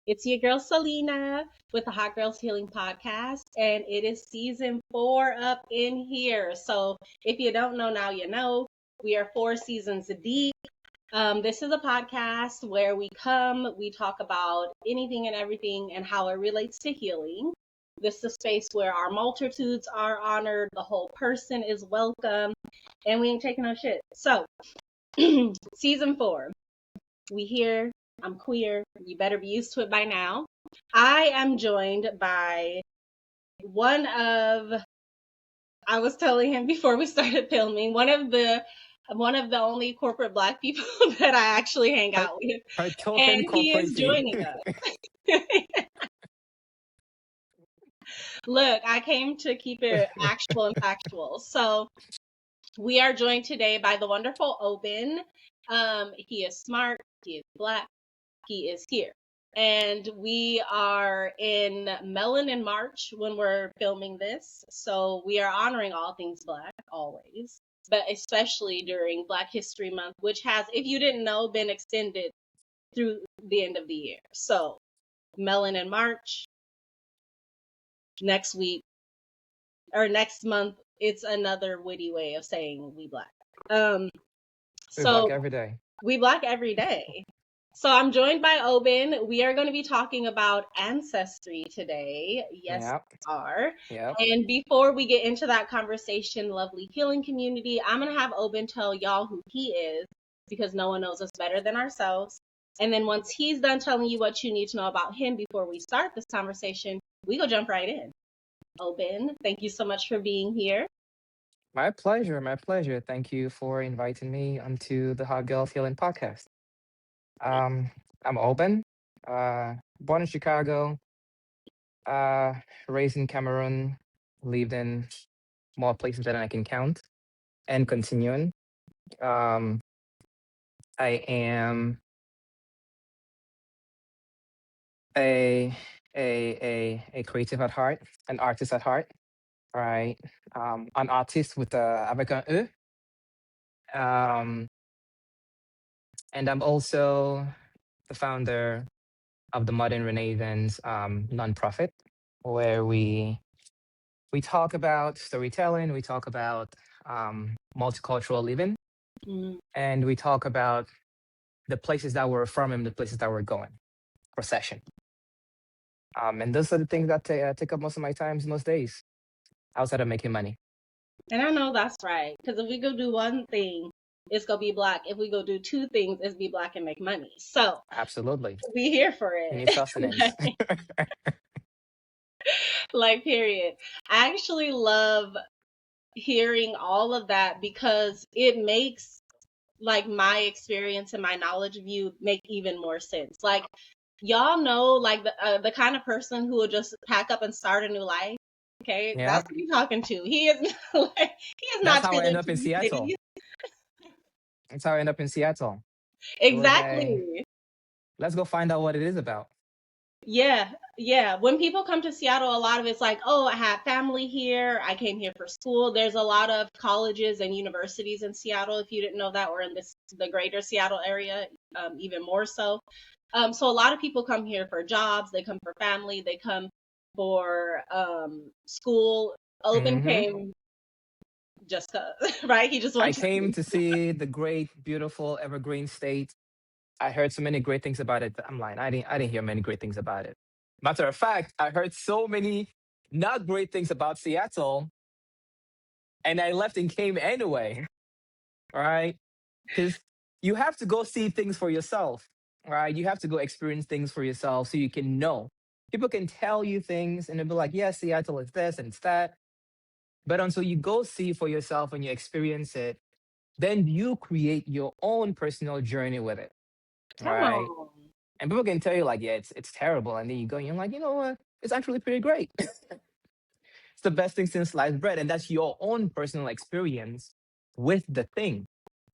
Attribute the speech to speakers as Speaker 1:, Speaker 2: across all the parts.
Speaker 1: It's your girl Salenna with the Hot Girls Healing Podcast, and it is season 4 up in here. So if you don't know, now you know. We are 4 seasons deep. This is a podcast where we talk about anything and everything and how it relates to healing. This is a space where our multitudes are honored, the whole person is welcome, and we ain't taking no shit. So, season 4, we here. I'm queer. You better be used to it by now. I am joined by I was telling him before we started filming, one of the only corporate Black people that I actually hang out with.
Speaker 2: Her token
Speaker 1: And he is
Speaker 2: corporatee.
Speaker 1: joining us. Look, I came to keep it actual and factual. So we are joined today by the wonderful Oben. He is smart. He is Black. He is here. And we are in Melon in March when we're filming this. So we are honoring all things Black always, but especially during Black History Month, which has, if you didn't know, been extended through the end of the year. So Melon in March, next week or next month, it's another witty way of saying we Black.
Speaker 2: We Black every day.
Speaker 1: We Black every day. So I'm joined by Oben. We are going to be talking about Ancestry today. Yes,
Speaker 2: Yep.
Speaker 1: we are.
Speaker 2: Yep.
Speaker 1: And before we get into that conversation, lovely healing community, I'm going to have Oben tell y'all who he is because no one knows us better than ourselves. And then once he's done telling you what you need to know about him before we start this conversation, we go jump right in. Oben, thank you so much for being here.
Speaker 2: My pleasure. My pleasure. Thank you for inviting me onto the Hot Girls Healing Podcast. I'm Oben, born in Chicago, raised in Cameroon, lived in more places than I can count, and continuing. Um, I am a a creative at heart, an artist at heart, right? An artist with avec un E. Um, and I'm also the founder of the Modern Renaissance nonprofit, where we talk about storytelling, we talk about multicultural living, and we talk about the places that we're from and the places that we're going for session. And those are the things that take up most of my time most days, outside of making money.
Speaker 1: And I know that's right, because if we go do one thing, it's gonna be Black. If we go do 2 things, it's be Black and make money. So
Speaker 2: Absolutely,
Speaker 1: be here for it.
Speaker 2: you need sustenance.
Speaker 1: Like, period. I actually love hearing all of that because it makes like my experience and my knowledge of you make even more sense. Like, y'all know, like the kind of person who will just pack up and start a new life. Okay,
Speaker 2: Yeah,
Speaker 1: that's what you're talking to. He is like, he is
Speaker 2: that's
Speaker 1: not
Speaker 2: how I end
Speaker 1: tailored
Speaker 2: up
Speaker 1: to
Speaker 2: in
Speaker 1: these
Speaker 2: Seattle.
Speaker 1: cities.
Speaker 2: That's how I end up in Seattle. It was
Speaker 1: Exactly.
Speaker 2: let's go find out what it is about.
Speaker 1: Yeah, yeah. When people come to Seattle, a lot of it's like, oh, I have family here. I came here for school. There's a lot of colleges and universities in Seattle, if you didn't know that, or in the greater Seattle area, even more so. So a lot of people come here for jobs. They come for family. They come for school. Oben
Speaker 2: Hmm.
Speaker 1: came just 'cause, right? He just
Speaker 2: I
Speaker 1: wants
Speaker 2: came
Speaker 1: to.
Speaker 2: to see the great, beautiful, evergreen state. I heard so many great things about it. I'm lying. I didn't hear many great things about it. Matter of fact, I heard so many not great things about Seattle, and I left and came anyway. All right, because you have to go see things for yourself. All right, you have to go experience things for yourself so you can know. People can tell you things, and they'll be like, "Yeah, Seattle is this and it's that." But until you go see for yourself and you experience it, then you create your own personal journey with it. All
Speaker 1: Come
Speaker 2: right.
Speaker 1: on.
Speaker 2: And people can tell you like, yeah, it's terrible. And then you go and you're like, you know what? It's actually pretty great. It's the best thing since sliced bread. And that's your own personal experience with the thing,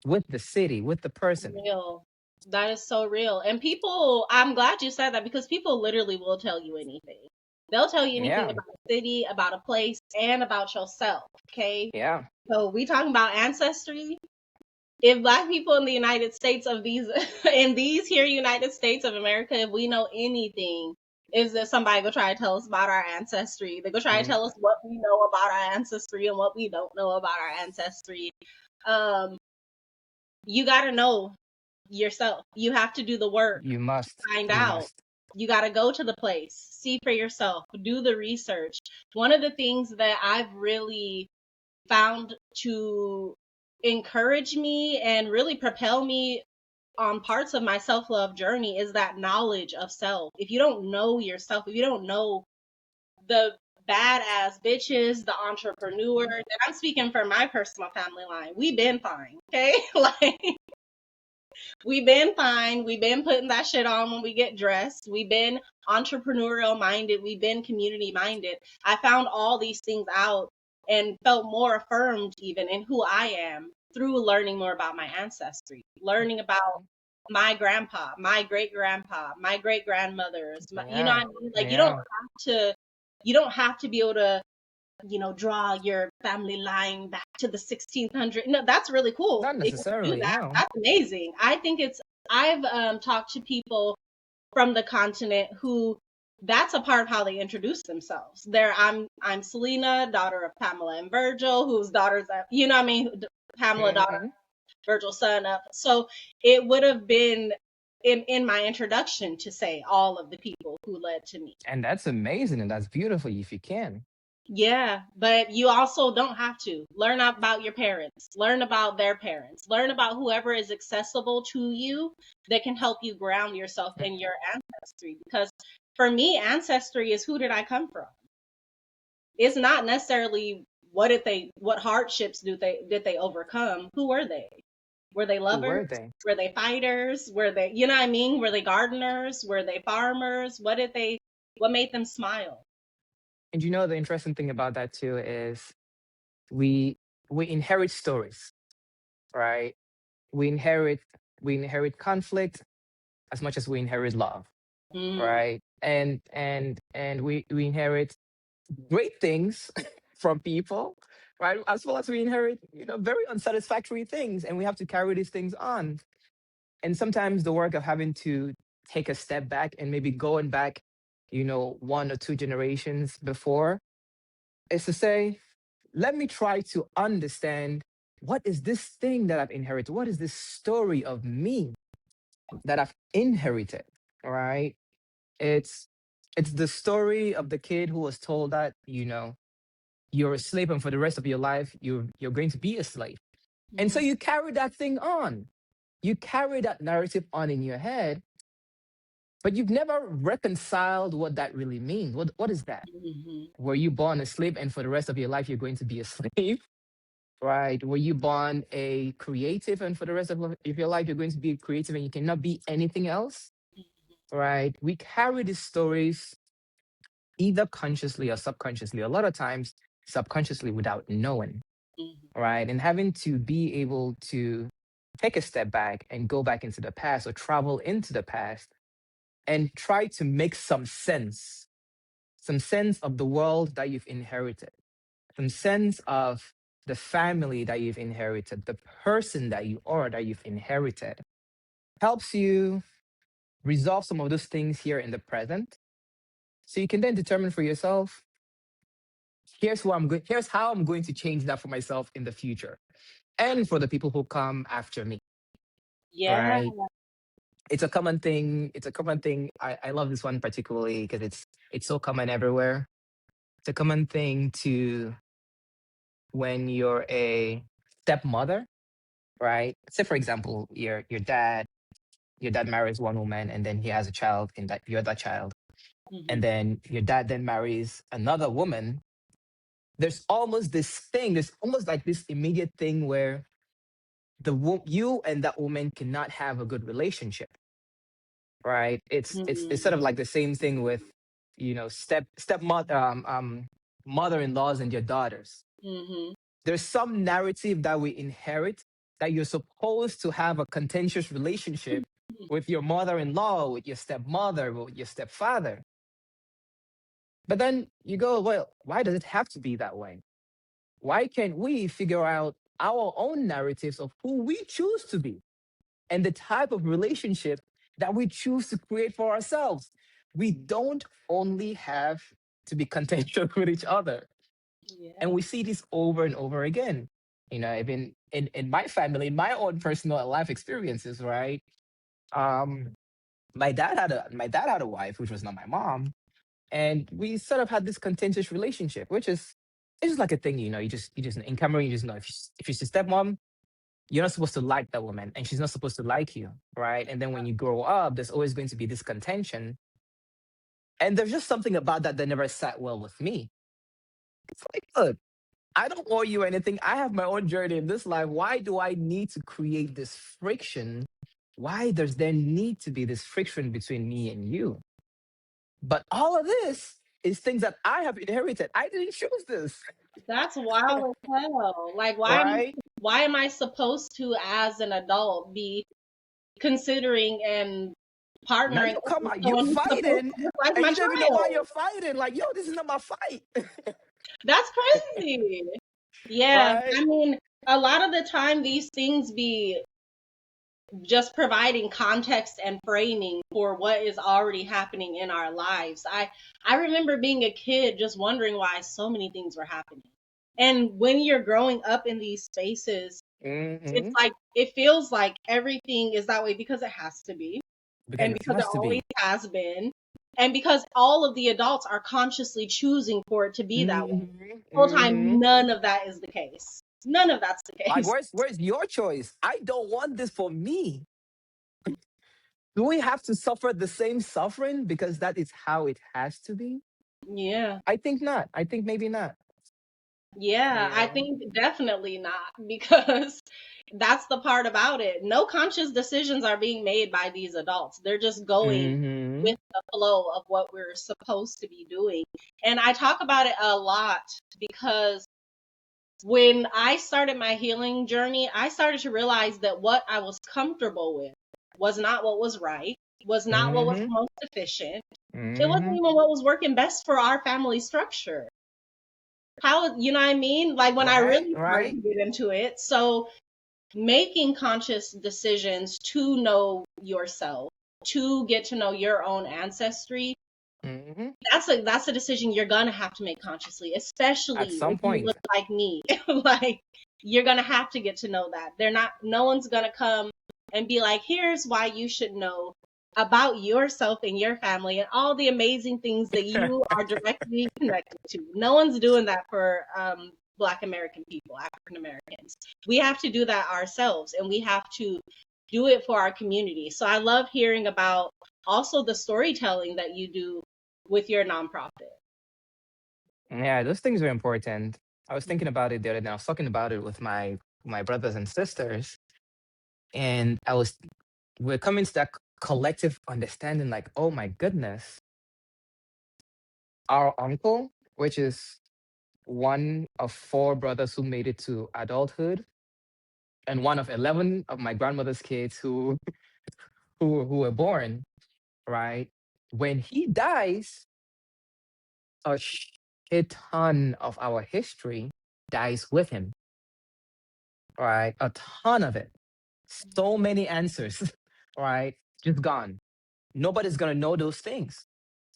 Speaker 2: with the city, with the person.
Speaker 1: Real. That is so real. And people, I'm glad you said that because people literally will tell you anything. They'll tell you anything
Speaker 2: Yeah.
Speaker 1: about a city, about a place, and about yourself. Okay.
Speaker 2: Yeah.
Speaker 1: So we talking about Ancestry. if Black people in the United States of these in these here United States of America, if we know anything, is that somebody go try to tell us about our ancestry. They go try to
Speaker 2: Mm,
Speaker 1: tell us what we know about our ancestry and what we don't know about our ancestry. Um, you got to know yourself. You have to do the work
Speaker 2: you
Speaker 1: to
Speaker 2: must.
Speaker 1: find
Speaker 2: You
Speaker 1: out.
Speaker 2: must.
Speaker 1: You got to go to the place, see for yourself, do the research. One of the things that I've really found to encourage me and really propel me on parts of my self-love journey is that knowledge of self. If you don't know yourself, if you don't know the badass bitches, the entrepreneurs, and I'm speaking for my personal family line, we've been fine, okay? Like, we've been fine. We've been putting that shit on when we get dressed. We've been entrepreneurial minded. We've been community minded. I found all these things out and felt more affirmed even in who I am through learning more about my ancestry, learning about my grandpa, my great grandpa, my great grandmothers. You know what
Speaker 2: Yeah.
Speaker 1: I mean? Like,
Speaker 2: Yeah.
Speaker 1: you don't have to be able to, draw your family line back to the 1600s. No, that's really cool.
Speaker 2: Not
Speaker 1: If you can do
Speaker 2: necessarily.
Speaker 1: that,
Speaker 2: No.
Speaker 1: that's amazing. I've talked to people from the continent who that's a part of how they introduce themselves. I'm Selena, daughter of Pamela and Virgil, whose daughters are, you know what I mean? Pamela, daughter,
Speaker 2: Hmm.
Speaker 1: Virgil, son of. So it would have been in my introduction to say all of the people who led to me.
Speaker 2: And that's amazing and that's beautiful if you can.
Speaker 1: Yeah, but you also don't have to. Learn about your parents, learn about their parents, learn about whoever is accessible to you that can help you ground yourself in your ancestry. Because for me, ancestry is who did I come from? It's not necessarily what hardships did they overcome? Who were they? Were they
Speaker 2: Who
Speaker 1: lovers?
Speaker 2: were they?
Speaker 1: Were they fighters? Were they, you know what I mean? Were they gardeners? Were they farmers? What made them smile?
Speaker 2: And you know the interesting thing about that too is we we inherit stories, right? We inherit we inherit conflict as much as we inherit love,
Speaker 1: Mm,
Speaker 2: right? And we inherit great things from people, right? As well as we inherit, very unsatisfactory things, and we have to carry these things on. And sometimes the work of having to take a step back and maybe going back, one or two generations before is to say, let me try to understand what is this thing that I've inherited? What is this story of me that I've inherited? All right. It's it's the story of the kid who was told that, you're a slave and for the rest of your life you're going to be a slave. And so
Speaker 1: mm,
Speaker 2: you carry that thing on. You carry that narrative on in your head, but you've never reconciled what that really means. What is that?
Speaker 1: mhm,
Speaker 2: Were you born a slave and for the rest of your life you're going to be a slave? Right? Were you born a creative and for the rest of your life you're going to be creative and you cannot be anything else? Right? We carry these stories either consciously or subconsciously, a lot of times subconsciously without knowing,
Speaker 1: mhm,
Speaker 2: right? And having to be able to take a step back and go back into the past or travel into the past and try to make some sense of the world that you've inherited, some sense of the family that you've inherited, the person that you are that you've inherited, helps you resolve some of those things here in the present. So you can then determine for yourself, here's how I'm going to change that for myself in the future and for the people who come after me.
Speaker 1: yeah.
Speaker 2: Right? It's a common thing. I love this one particularly because it's so common everywhere. It's a common thing to when you're a stepmother, right? Say for example, your dad marries one woman and then he has a child and that you're that child. And
Speaker 1: Mhm,
Speaker 2: then your dad then marries another woman. There's almost like this immediate thing where you and that woman cannot have a good relationship, right? It's sort of
Speaker 1: mhm,
Speaker 2: like the same thing with, stepmother, mother-in-laws and your daughters.
Speaker 1: mhm,
Speaker 2: There's some narrative that we inherit that you're supposed to have a contentious relationship with your mother-in-law, with your stepmother, with your stepfather. But then you go, well, why does it have to be that way? Why can't we figure out our own narratives of who we choose to be and the type of relationship that we choose to create for ourselves. We don't only have to be contentious with each other. And
Speaker 1: Yeah.
Speaker 2: we see this over and over again. Even in my family, in my own personal life experiences, right? Um, my dad had a wife, which was not my mom, and we sort of had this contentious relationship, which is it's just like a thing, you just in Cameroon, you just know if she's your stepmom, you're not supposed to like that woman, and she's not supposed to like you, right? And then when you grow up, there's always going to be this contention, and there's just something about that never sat well with me. It's like, look, I don't owe you anything. I have my own journey in this life. Why do I need to create this friction? Why does there need to be this friction between me and you? But all of this is things that I have inherited. I didn't choose this,
Speaker 1: That's wild as hell. Like,
Speaker 2: right?
Speaker 1: why am I supposed to, as an adult, be considering and
Speaker 2: Now
Speaker 1: partnering
Speaker 2: you
Speaker 1: up
Speaker 2: come
Speaker 1: with
Speaker 2: out, you
Speaker 1: someone who's supposed
Speaker 2: fighting,
Speaker 1: to look like
Speaker 2: and
Speaker 1: my
Speaker 2: you don't even know why you're
Speaker 1: child?
Speaker 2: fighting. Like, yo, this is not my fight,
Speaker 1: That's crazy. Yeah,
Speaker 2: right?
Speaker 1: I mean, a lot of the time these things be just providing context and framing for what is already happening in our lives. I remember being a kid just wondering why so many things were happening. And when you're growing up in these spaces, it's
Speaker 2: Hmm.
Speaker 1: like it feels like everything is that way because it has to be,
Speaker 2: Because
Speaker 1: and
Speaker 2: it
Speaker 1: because it
Speaker 2: has to
Speaker 1: always
Speaker 2: be.
Speaker 1: has been, and because all of the adults are consciously choosing for it to be that way.
Speaker 2: Hmm.
Speaker 1: The whole time,
Speaker 2: Hmm.
Speaker 1: none of that is the case. None of that's the
Speaker 2: Like,
Speaker 1: case.
Speaker 2: where's your choice? I don't want this for me. Do we have to suffer the same suffering because that is how it has to be?
Speaker 1: Yeah.
Speaker 2: I think not. I think maybe not.
Speaker 1: Yeah,
Speaker 2: You
Speaker 1: I
Speaker 2: know.
Speaker 1: think definitely not because that's the part about it. No conscious decisions are being made by these adults. They're just going
Speaker 2: Hmm.
Speaker 1: with the flow of what we're supposed to be doing. And I talk about it a lot because when I started my healing journey, I started to realize that what I was comfortable with was not what was right, was not what was
Speaker 2: Hmm.
Speaker 1: most efficient. It wasn't
Speaker 2: Hmm.
Speaker 1: even what was working best for our family structure. How, you know what I mean? Like when I
Speaker 2: Right.
Speaker 1: really started
Speaker 2: Right.
Speaker 1: to get into it. So making conscious decisions to know yourself, to get to know your own ancestry,
Speaker 2: Hmm.
Speaker 1: that's a decision you're gonna have to make consciously,
Speaker 2: At
Speaker 1: especially
Speaker 2: some
Speaker 1: if you
Speaker 2: point.
Speaker 1: look like me. Like you're gonna have to get to know that. They're not no one's gonna come and be like, here's why you should know about yourself and your family and all the amazing things that you are directly connected to. No one's doing that for Black American people, African Americans. We have to do that ourselves and we have to do it for our community. So I love hearing about also the storytelling that you do with your nonprofit.
Speaker 2: Yeah, those things are important. I was thinking about it the other day. I was talking about it with my brothers and sisters, and we're coming to that collective understanding. Like, oh my goodness, our uncle, which is one of four brothers who made it to adulthood, and one of 11 of my grandmother's kids who who were born, right? When he dies, a shit ton of our history dies with him, right? A ton of it. So many answers, right? Just gone. Nobody's gonna know those things,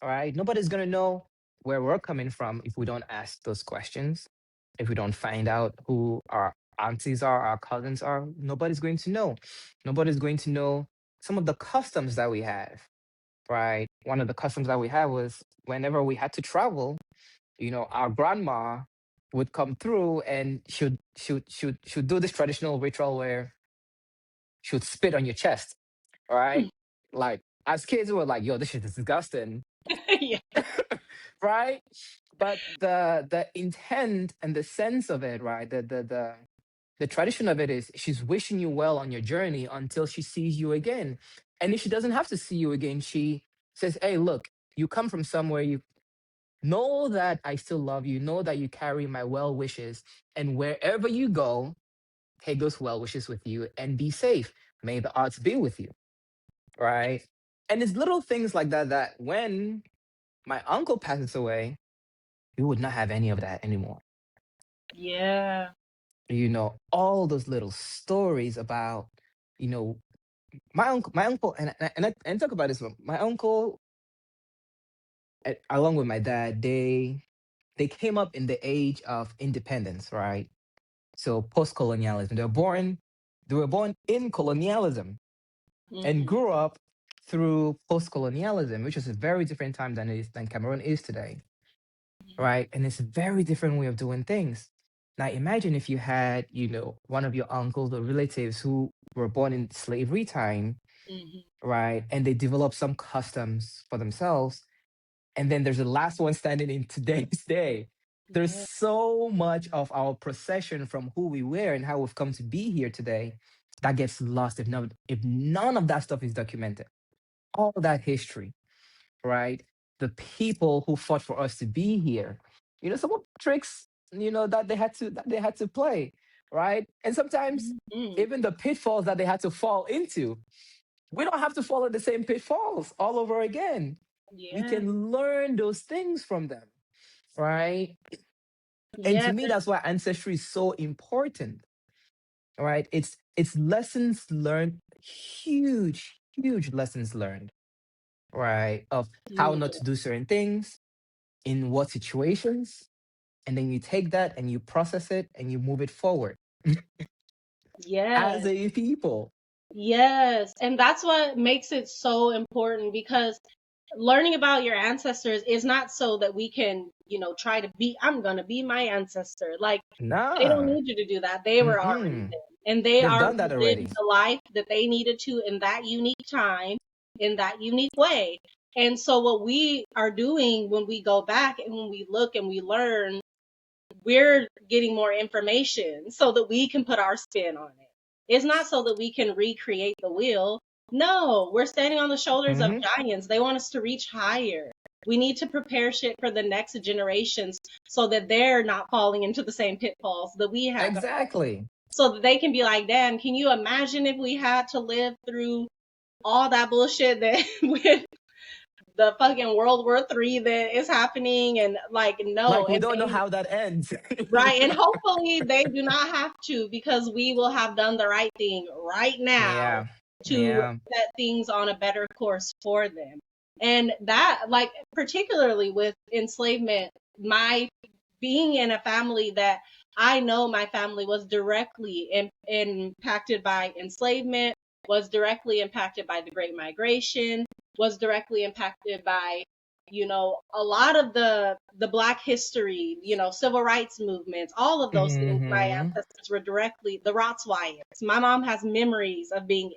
Speaker 2: all right? Nobody's gonna know where we're coming from if we don't ask those questions, if we don't find out who our aunties are, our cousins are. Nobody's going to know. Nobody's going to know some of the customs that we have, right? One of the customs that we have was whenever we had to travel, our grandma would come through and she'd do this traditional ritual where she would spit on your chest, right? Like as kids, we were like, "Yo, this shit is disgusting,"
Speaker 1: Yeah.
Speaker 2: right? But the intent and the sense of it, right? The tradition of it is she's wishing you well on your journey until she sees you again, and if she doesn't have to see you again, she says, "Hey, look, you come from somewhere. You know that I still love you. Know that you carry my well wishes, and wherever you go, take those well wishes with you and be safe. May the odds be with you." Right? And it's little things like that that when my uncle passes away, we would not have any of that anymore.
Speaker 1: Yeah.
Speaker 2: all those little stories about, you know, my uncle, and talk about this one. My uncle, along with my dad, they came up in the age of independence, right? So post-colonialism. They were born in colonialism and
Speaker 1: Mhm.
Speaker 2: grew up through post-colonialism, which is a very different time than Cameroon is today, right? And it's a very different way of doing things. Now imagine if you had, one of your uncles or relatives who were born in slavery time,
Speaker 1: Mhm.
Speaker 2: right? And they develop some customs for themselves. And then there's the last one standing in today's day. There's
Speaker 1: Yeah.
Speaker 2: so much of our procession from who we were and how we've come to be here today that gets lost if none of that stuff is documented. All that history, right? The people who fought for us to be here. Some of the tricks, that they had to play, right? And sometimes
Speaker 1: Mhm.
Speaker 2: even the pitfalls that they had to fall into, we don't have to follow the same pitfalls all over again. We
Speaker 1: Yeah.
Speaker 2: can learn those things from them, right? And
Speaker 1: Yeah.
Speaker 2: to me, that's why ancestry is so important, right? It's lessons learned, huge, huge lessons learned, right? Of how
Speaker 1: Yeah.
Speaker 2: not to do certain things, in what situations, and then you take that and you process it and you move it forward as
Speaker 1: Yes.
Speaker 2: a people.
Speaker 1: Yes. And that's what makes it so important because learning about your ancestors is not so that we can, try to be, I'm going to be my ancestor. Like, they don't
Speaker 2: Nah.
Speaker 1: need you to do that. They were already
Speaker 2: Mm-mm.
Speaker 1: there. And they
Speaker 2: They've done
Speaker 1: already
Speaker 2: that
Speaker 1: lived
Speaker 2: already.
Speaker 1: the life that they needed to in that unique time, in that unique way. And so, what we are doing when we go back and when we look and we learn, we're getting more information so that we can put our spin on it. It's not so that we can recreate the wheel. No, we're standing on the shoulders of
Speaker 2: Hmm.
Speaker 1: giants. They want us to reach higher. We need to prepare shit for the next generations so that they're not falling into the same pitfalls that we had to fall in.
Speaker 2: Exactly.
Speaker 1: So that they can be like, damn, can you imagine if we had to live through all that bullshit that with the fucking World War III that is happening and like no,
Speaker 2: Like, we
Speaker 1: and
Speaker 2: don't know
Speaker 1: they
Speaker 2: how that ends.
Speaker 1: right. And hopefully they do not have to because we will have done the right thing right now
Speaker 2: Yeah.
Speaker 1: to
Speaker 2: Yeah.
Speaker 1: set things on a better course for them. And that, like, particularly with enslavement, my being in a family that I know my family was directly impacted by enslavement, was directly impacted by the Great Migration, was directly impacted by a lot of the black history, civil rights movements, all of those things. My
Speaker 2: Hmm.
Speaker 1: ancestors were directly the Rottweilers. My mom has memories of being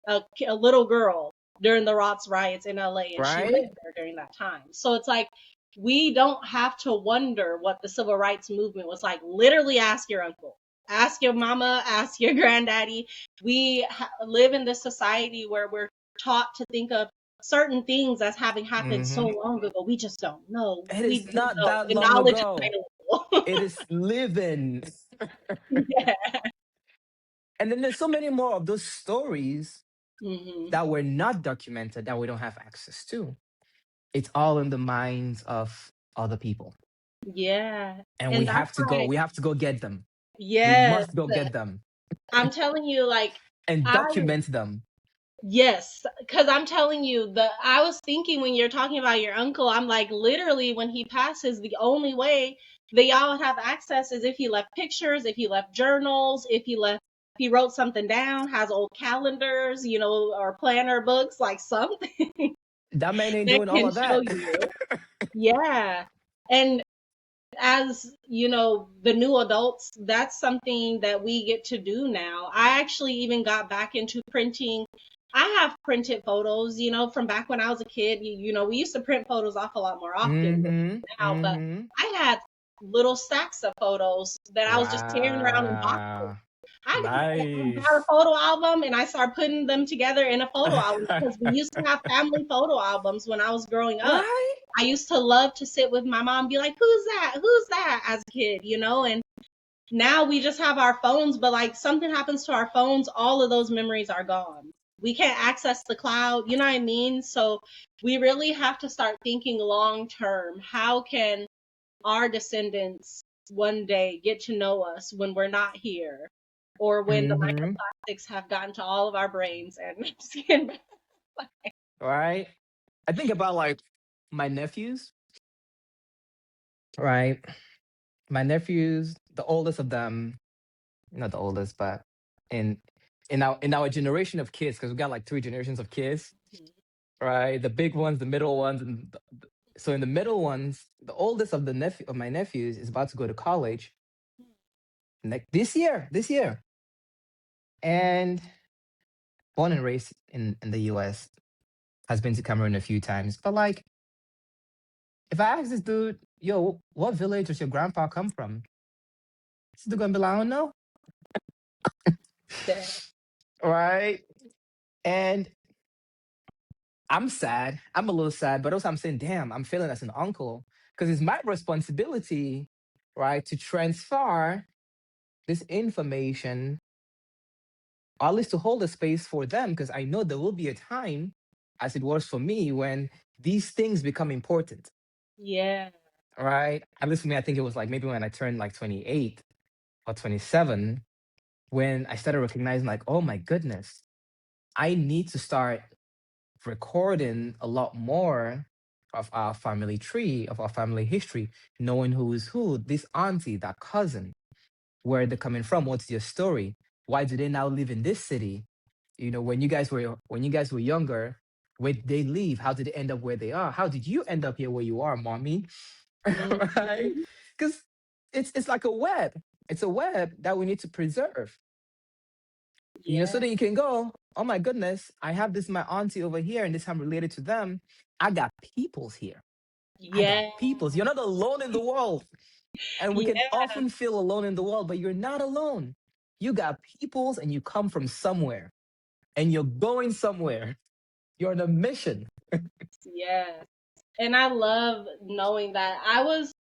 Speaker 1: a little girl during the riots in LA, and she
Speaker 2: Right?
Speaker 1: lived there during that time. So it's like we don't have to wonder what the civil rights movement was like. Literally, ask your uncle, ask your mama, ask your granddaddy. We live in this society where we're taught to think of certain things as having happened so
Speaker 2: Hmm.
Speaker 1: long ago. We just don't know.
Speaker 2: It
Speaker 1: We
Speaker 2: is
Speaker 1: do
Speaker 2: not
Speaker 1: know.
Speaker 2: that
Speaker 1: The
Speaker 2: long
Speaker 1: knowledge is
Speaker 2: ago.
Speaker 1: available.
Speaker 2: It is living.
Speaker 1: Yeah.
Speaker 2: And then there's so many more of those stories
Speaker 1: Hmm.
Speaker 2: that were not documented that we don't have access to. It's all in the minds of other people.
Speaker 1: Yeah.
Speaker 2: And we
Speaker 1: And that's
Speaker 2: have to go.
Speaker 1: why,
Speaker 2: We have to go get them. We
Speaker 1: yes,
Speaker 2: must go get them
Speaker 1: I'm telling you, like,
Speaker 2: and
Speaker 1: I,
Speaker 2: document them.
Speaker 1: yes, because I'm telling you, I was thinking when you're talking about your uncle, I'm like, literally, when he passes, the only way that y'all would have access is if he left pictures, if he left journals, if he wrote something down, has old calendars, or planner books, like something
Speaker 2: That man ain't
Speaker 1: that
Speaker 2: doing all
Speaker 1: can
Speaker 2: of
Speaker 1: show
Speaker 2: that.
Speaker 1: you. Yeah. And as the new adults, that's something that we get to do now. I actually even got back into printing. I have printed photos, from back when I was a kid. We used to print photos off a lot more often than
Speaker 2: Mm-hmm.
Speaker 1: now, but
Speaker 2: Mm-hmm.
Speaker 1: I had little stacks of photos that I was just tearing around in boxes.
Speaker 2: Wow.
Speaker 1: I got a
Speaker 2: Nice.
Speaker 1: photo album and I started putting them together in a photo album because we used to have family photo albums when I was growing up.
Speaker 2: Right?
Speaker 1: I used to love to sit with my mom and be like, who's that? Who's that? As a kid, and now we just have our phones, but like something happens to our phones, all of those memories are gone. We can't access the cloud, you know what I mean? So we really have to start thinking long term. How can our descendants one day get to know us when we're not here, or when the
Speaker 2: Mm-hmm.
Speaker 1: microplastics have gotten to all of our brains and skin.
Speaker 2: Right. I think about like my nephews, right? My nephews, the oldest of them, not the oldest, but in in our generation of kids, because we got like three generations of kids, right? The big ones, the middle ones, and so in the middle ones, the oldest of my nephews is about to go to college next this year, and born and raised in the U.S. has been to Cameroon a few times. But like, if I ask this dude, yo, what village does your grandpa come from? This dude gonna be like, I don't know, right? And I'm sad. I'm a little sad, but also I'm saying, damn, I'm feeling as an uncle because it's my responsibility, right, to transfer this information, or at least to hold a space for them, because I know there will be a time, as it was for me, when these things become important,
Speaker 1: Yeah.
Speaker 2: right? At least for me, I think it was like maybe when I turned like 28 or 27, when I started recognizing, like, oh my goodness, I need to start recording a lot more of our family tree, of our family history, knowing who is who, this auntie, that cousin, where they're coming from, what's your story? Why do they now live in this city? You know, when you guys were younger, where did they leave? How did they end up where they are? How did you end up here where you are, mommy? Right?
Speaker 1: Mhm.
Speaker 2: Because it's like a web. It's a web that we need to preserve. So
Speaker 1: Yeah.
Speaker 2: that you can go, oh my goodness, I have this my auntie over here, and this I'm related to them. I got peoples here. I got
Speaker 1: Yeah.
Speaker 2: peoples. You're not alone in the world. And we can
Speaker 1: Yeah.
Speaker 2: often feel alone in the world, but you're not alone. You got peoples and you come from somewhere and you're going somewhere. You're on a mission.
Speaker 1: Yeah. And I love knowing that I was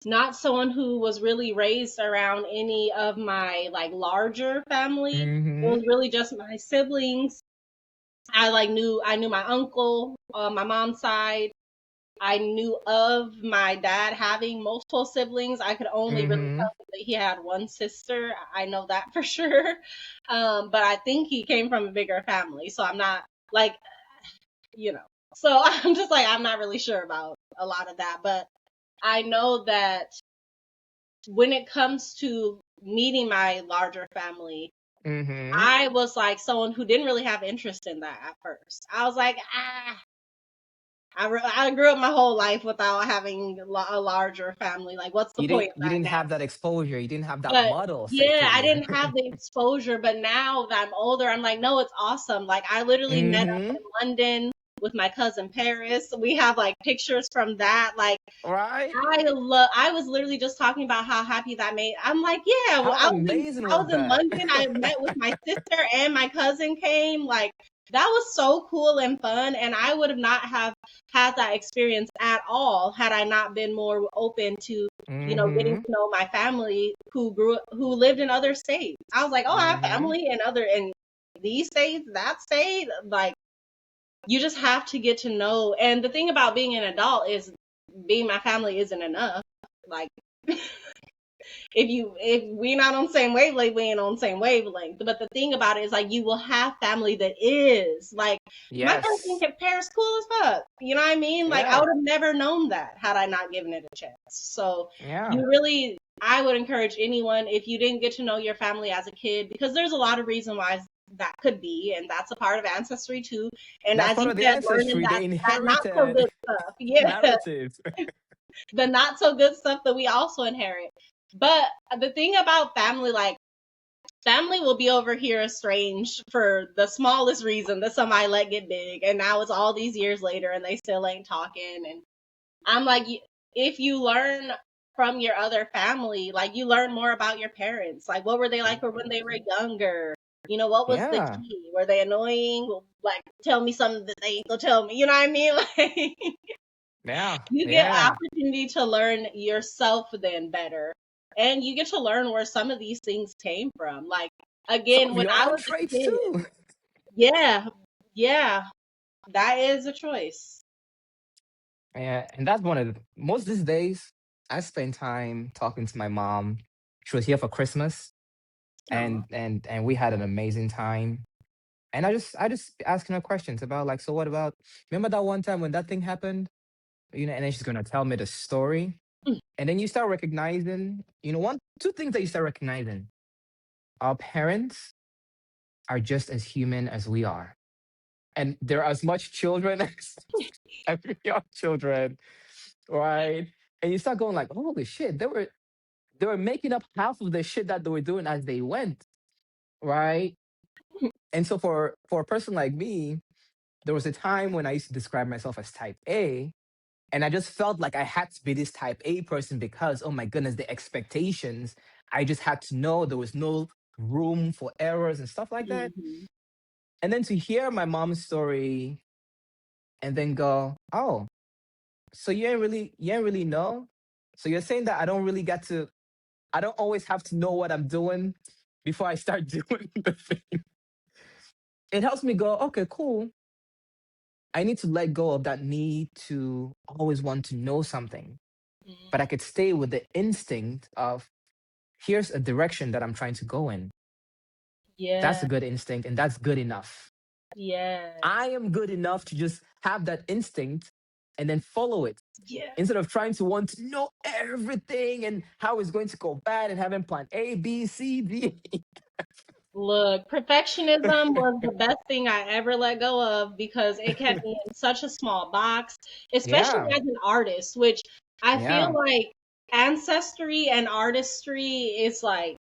Speaker 1: not someone who was really raised around any of my like larger family. It
Speaker 2: Mm-hmm.
Speaker 1: was really just my siblings. I knew my uncle on my mom's side. I knew of my dad having multiple siblings. I could only really
Speaker 2: Mm-hmm.
Speaker 1: tell you that he had one sister. I know that for sure. But I think he came from a bigger family. So I'm not like, you know, so I'm just like, I'm not really sure about a lot of that. But I know that when it comes to meeting my larger family,
Speaker 2: Mm-hmm.
Speaker 1: I was like someone who didn't really have interest in that at first. I was like, I grew up my whole life without having a larger family. Like, what's the
Speaker 2: You
Speaker 1: point
Speaker 2: didn't
Speaker 1: of
Speaker 2: you
Speaker 1: that
Speaker 2: didn't
Speaker 1: now?
Speaker 2: have that exposure. You didn't have that
Speaker 1: But
Speaker 2: model set
Speaker 1: yeah,
Speaker 2: to
Speaker 1: I
Speaker 2: you.
Speaker 1: didn't have the exposure. But now that I'm older, I'm like, no, it's awesome. Like, I literally met up
Speaker 2: Mm-hmm.
Speaker 1: in London with my cousin Paris. We have like pictures from that. Like,
Speaker 2: Right?
Speaker 1: I was literally just talking about how happy that made. I'm like, yeah, well,
Speaker 2: How amazing
Speaker 1: I
Speaker 2: was
Speaker 1: was in
Speaker 2: that?
Speaker 1: London. I met with my sister and my cousin came. Like that was so cool and fun. And I would have not have had that experience at all had I not been more open to, getting
Speaker 2: Mm-hmm.
Speaker 1: to know my family who lived in other states. I was like, oh, I have
Speaker 2: Mm-hmm.
Speaker 1: family in these states, that state. Like you just have to get to know. And the thing about being an adult is being my family isn't enough. Like if we're not on the same wavelength, we ain't on the same wavelength. But the thing about it is like you will have family that is like my cousin
Speaker 2: Yes.
Speaker 1: Paris cool as fuck. You know what I mean? Like I
Speaker 2: Yeah.
Speaker 1: would have never known that had I not given it a chance. So
Speaker 2: Yeah.
Speaker 1: you really I would encourage anyone if you didn't get to know your family as a kid, because there's a lot of reason why that could be, and that's a part of ancestry too. And
Speaker 2: That's
Speaker 1: as
Speaker 2: part
Speaker 1: you
Speaker 2: of the
Speaker 1: said, learning
Speaker 2: ancestry.
Speaker 1: that
Speaker 2: They
Speaker 1: not so
Speaker 2: inherited
Speaker 1: good stuff. Yeah,
Speaker 2: narratives.
Speaker 1: the not so good stuff that we also inherit. But the thing about family, like family will be over here estranged for the smallest reason that somebody let get big, and now it's all these years later and they still ain't talking. And I'm like, if you learn from your other family, like you learn more about your parents, like what were they like when they were younger? What was the
Speaker 2: Yeah.
Speaker 1: key? Were they annoying? Like, tell me something that they ain't gonna tell me. You know what I mean? Like,
Speaker 2: Yeah.
Speaker 1: you get
Speaker 2: Yeah.
Speaker 1: opportunity to learn yourself then better, and you get to learn where some of these things came from. Like
Speaker 2: Some
Speaker 1: again,
Speaker 2: of
Speaker 1: when
Speaker 2: your
Speaker 1: I
Speaker 2: own
Speaker 1: was a
Speaker 2: traits
Speaker 1: kid,
Speaker 2: too.
Speaker 1: yeah, yeah, that is a choice.
Speaker 2: Yeah. And that's one of the most these days. I spent time talking to my mom. She was here for Christmas,
Speaker 1: Oh.
Speaker 2: and we had an amazing time. And I just asking her questions about like, so what about, remember that one time when that thing happened? And then she's gonna tell me the story.
Speaker 1: Mm.
Speaker 2: And then you start recognizing, one, two things that you start recognizing. Our parents are just as human as we are. And they're as much children as we are children, right? And you start going like, holy shit, they were making up half of the shit that they were doing as they went, right? And so for a person like me, there was a time when I used to describe myself as type A, and I just felt like I had to be this type A person because, oh my goodness, the expectations, I just had to know there was no room for errors and stuff like that.
Speaker 1: Mhm.
Speaker 2: And then to hear my mom's story and then go, oh, so you ain't really know? So you're saying that I don't always have to know what I'm doing before I start doing the thing. It helps me go, okay, cool. I need to let go of that need to always want to know something, but I
Speaker 1: Mhm.
Speaker 2: could stay with the instinct of here's a direction that I'm trying to go in. That's
Speaker 1: Yeah.
Speaker 2: a good instinct, and that's good enough. I
Speaker 1: Yes.
Speaker 2: am good enough to just have that instinct and then follow it
Speaker 1: Yeah.
Speaker 2: instead of trying to want to know everything and how it's going to go bad and having plan A, B, C, D.
Speaker 1: Look, perfectionism was the best thing I ever let go of because it kept me in such a small box, especially
Speaker 2: Yeah,
Speaker 1: as an artist, which I feel
Speaker 2: yeah,
Speaker 1: like ancestry and artistry is like,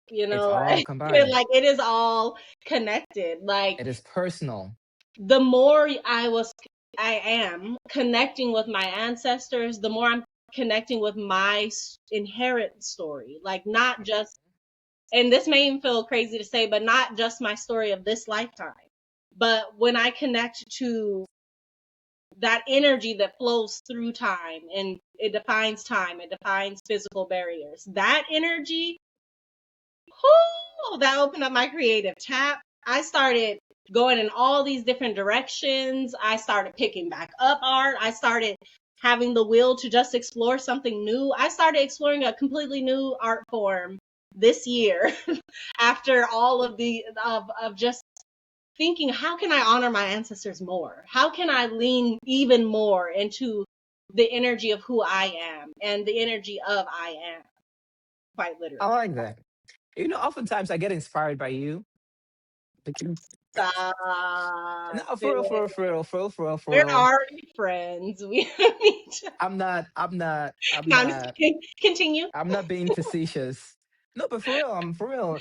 Speaker 2: it's all
Speaker 1: like,
Speaker 2: combined.
Speaker 1: like it is all connected. Like
Speaker 2: It is personal.
Speaker 1: the more I am connecting with my ancestors, the more I'm connecting with my inherent story. Like not just, and this may even feel crazy to say, but not just my story of this lifetime. But when I connect to that energy that flows through time and it defines physical barriers. That energy, whoo, that opened up my creative tap. I started going in all these different directions. I started picking back up art. I started having the will to just explore something new. I started exploring a completely new art form this year after all of just thinking, how can I honor my ancestors more? How can I lean even more into the energy of who I am and the energy of I am, quite
Speaker 2: I
Speaker 1: literally.
Speaker 2: like that. Oftentimes I get inspired by you because
Speaker 1: Stop
Speaker 2: no, for real, for real,
Speaker 1: it.
Speaker 2: for real, for real, for real, for
Speaker 1: We're
Speaker 2: real.
Speaker 1: already friends. We need to.
Speaker 2: I'm not, I'm not, I'm
Speaker 1: No, I'm just
Speaker 2: not,
Speaker 1: kidding. Continue.
Speaker 2: I'm not being facetious. No, but for real, I'm for real.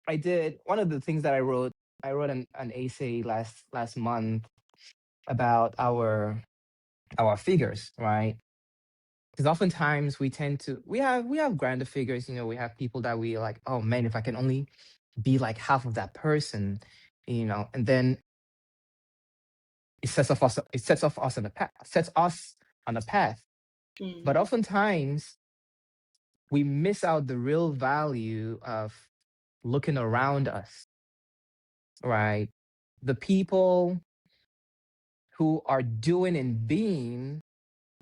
Speaker 2: I did one of the things that I wrote. I wrote an essay last month about our figures, right? Because oftentimes we have grander figures. We have people that we like. Oh man, if I can only be like half of that person, and then it sets off us on the path, sets us on a path. But
Speaker 1: Mm-hmm.
Speaker 2: oftentimes we miss out the real value of looking around us, right? The people who are doing and being,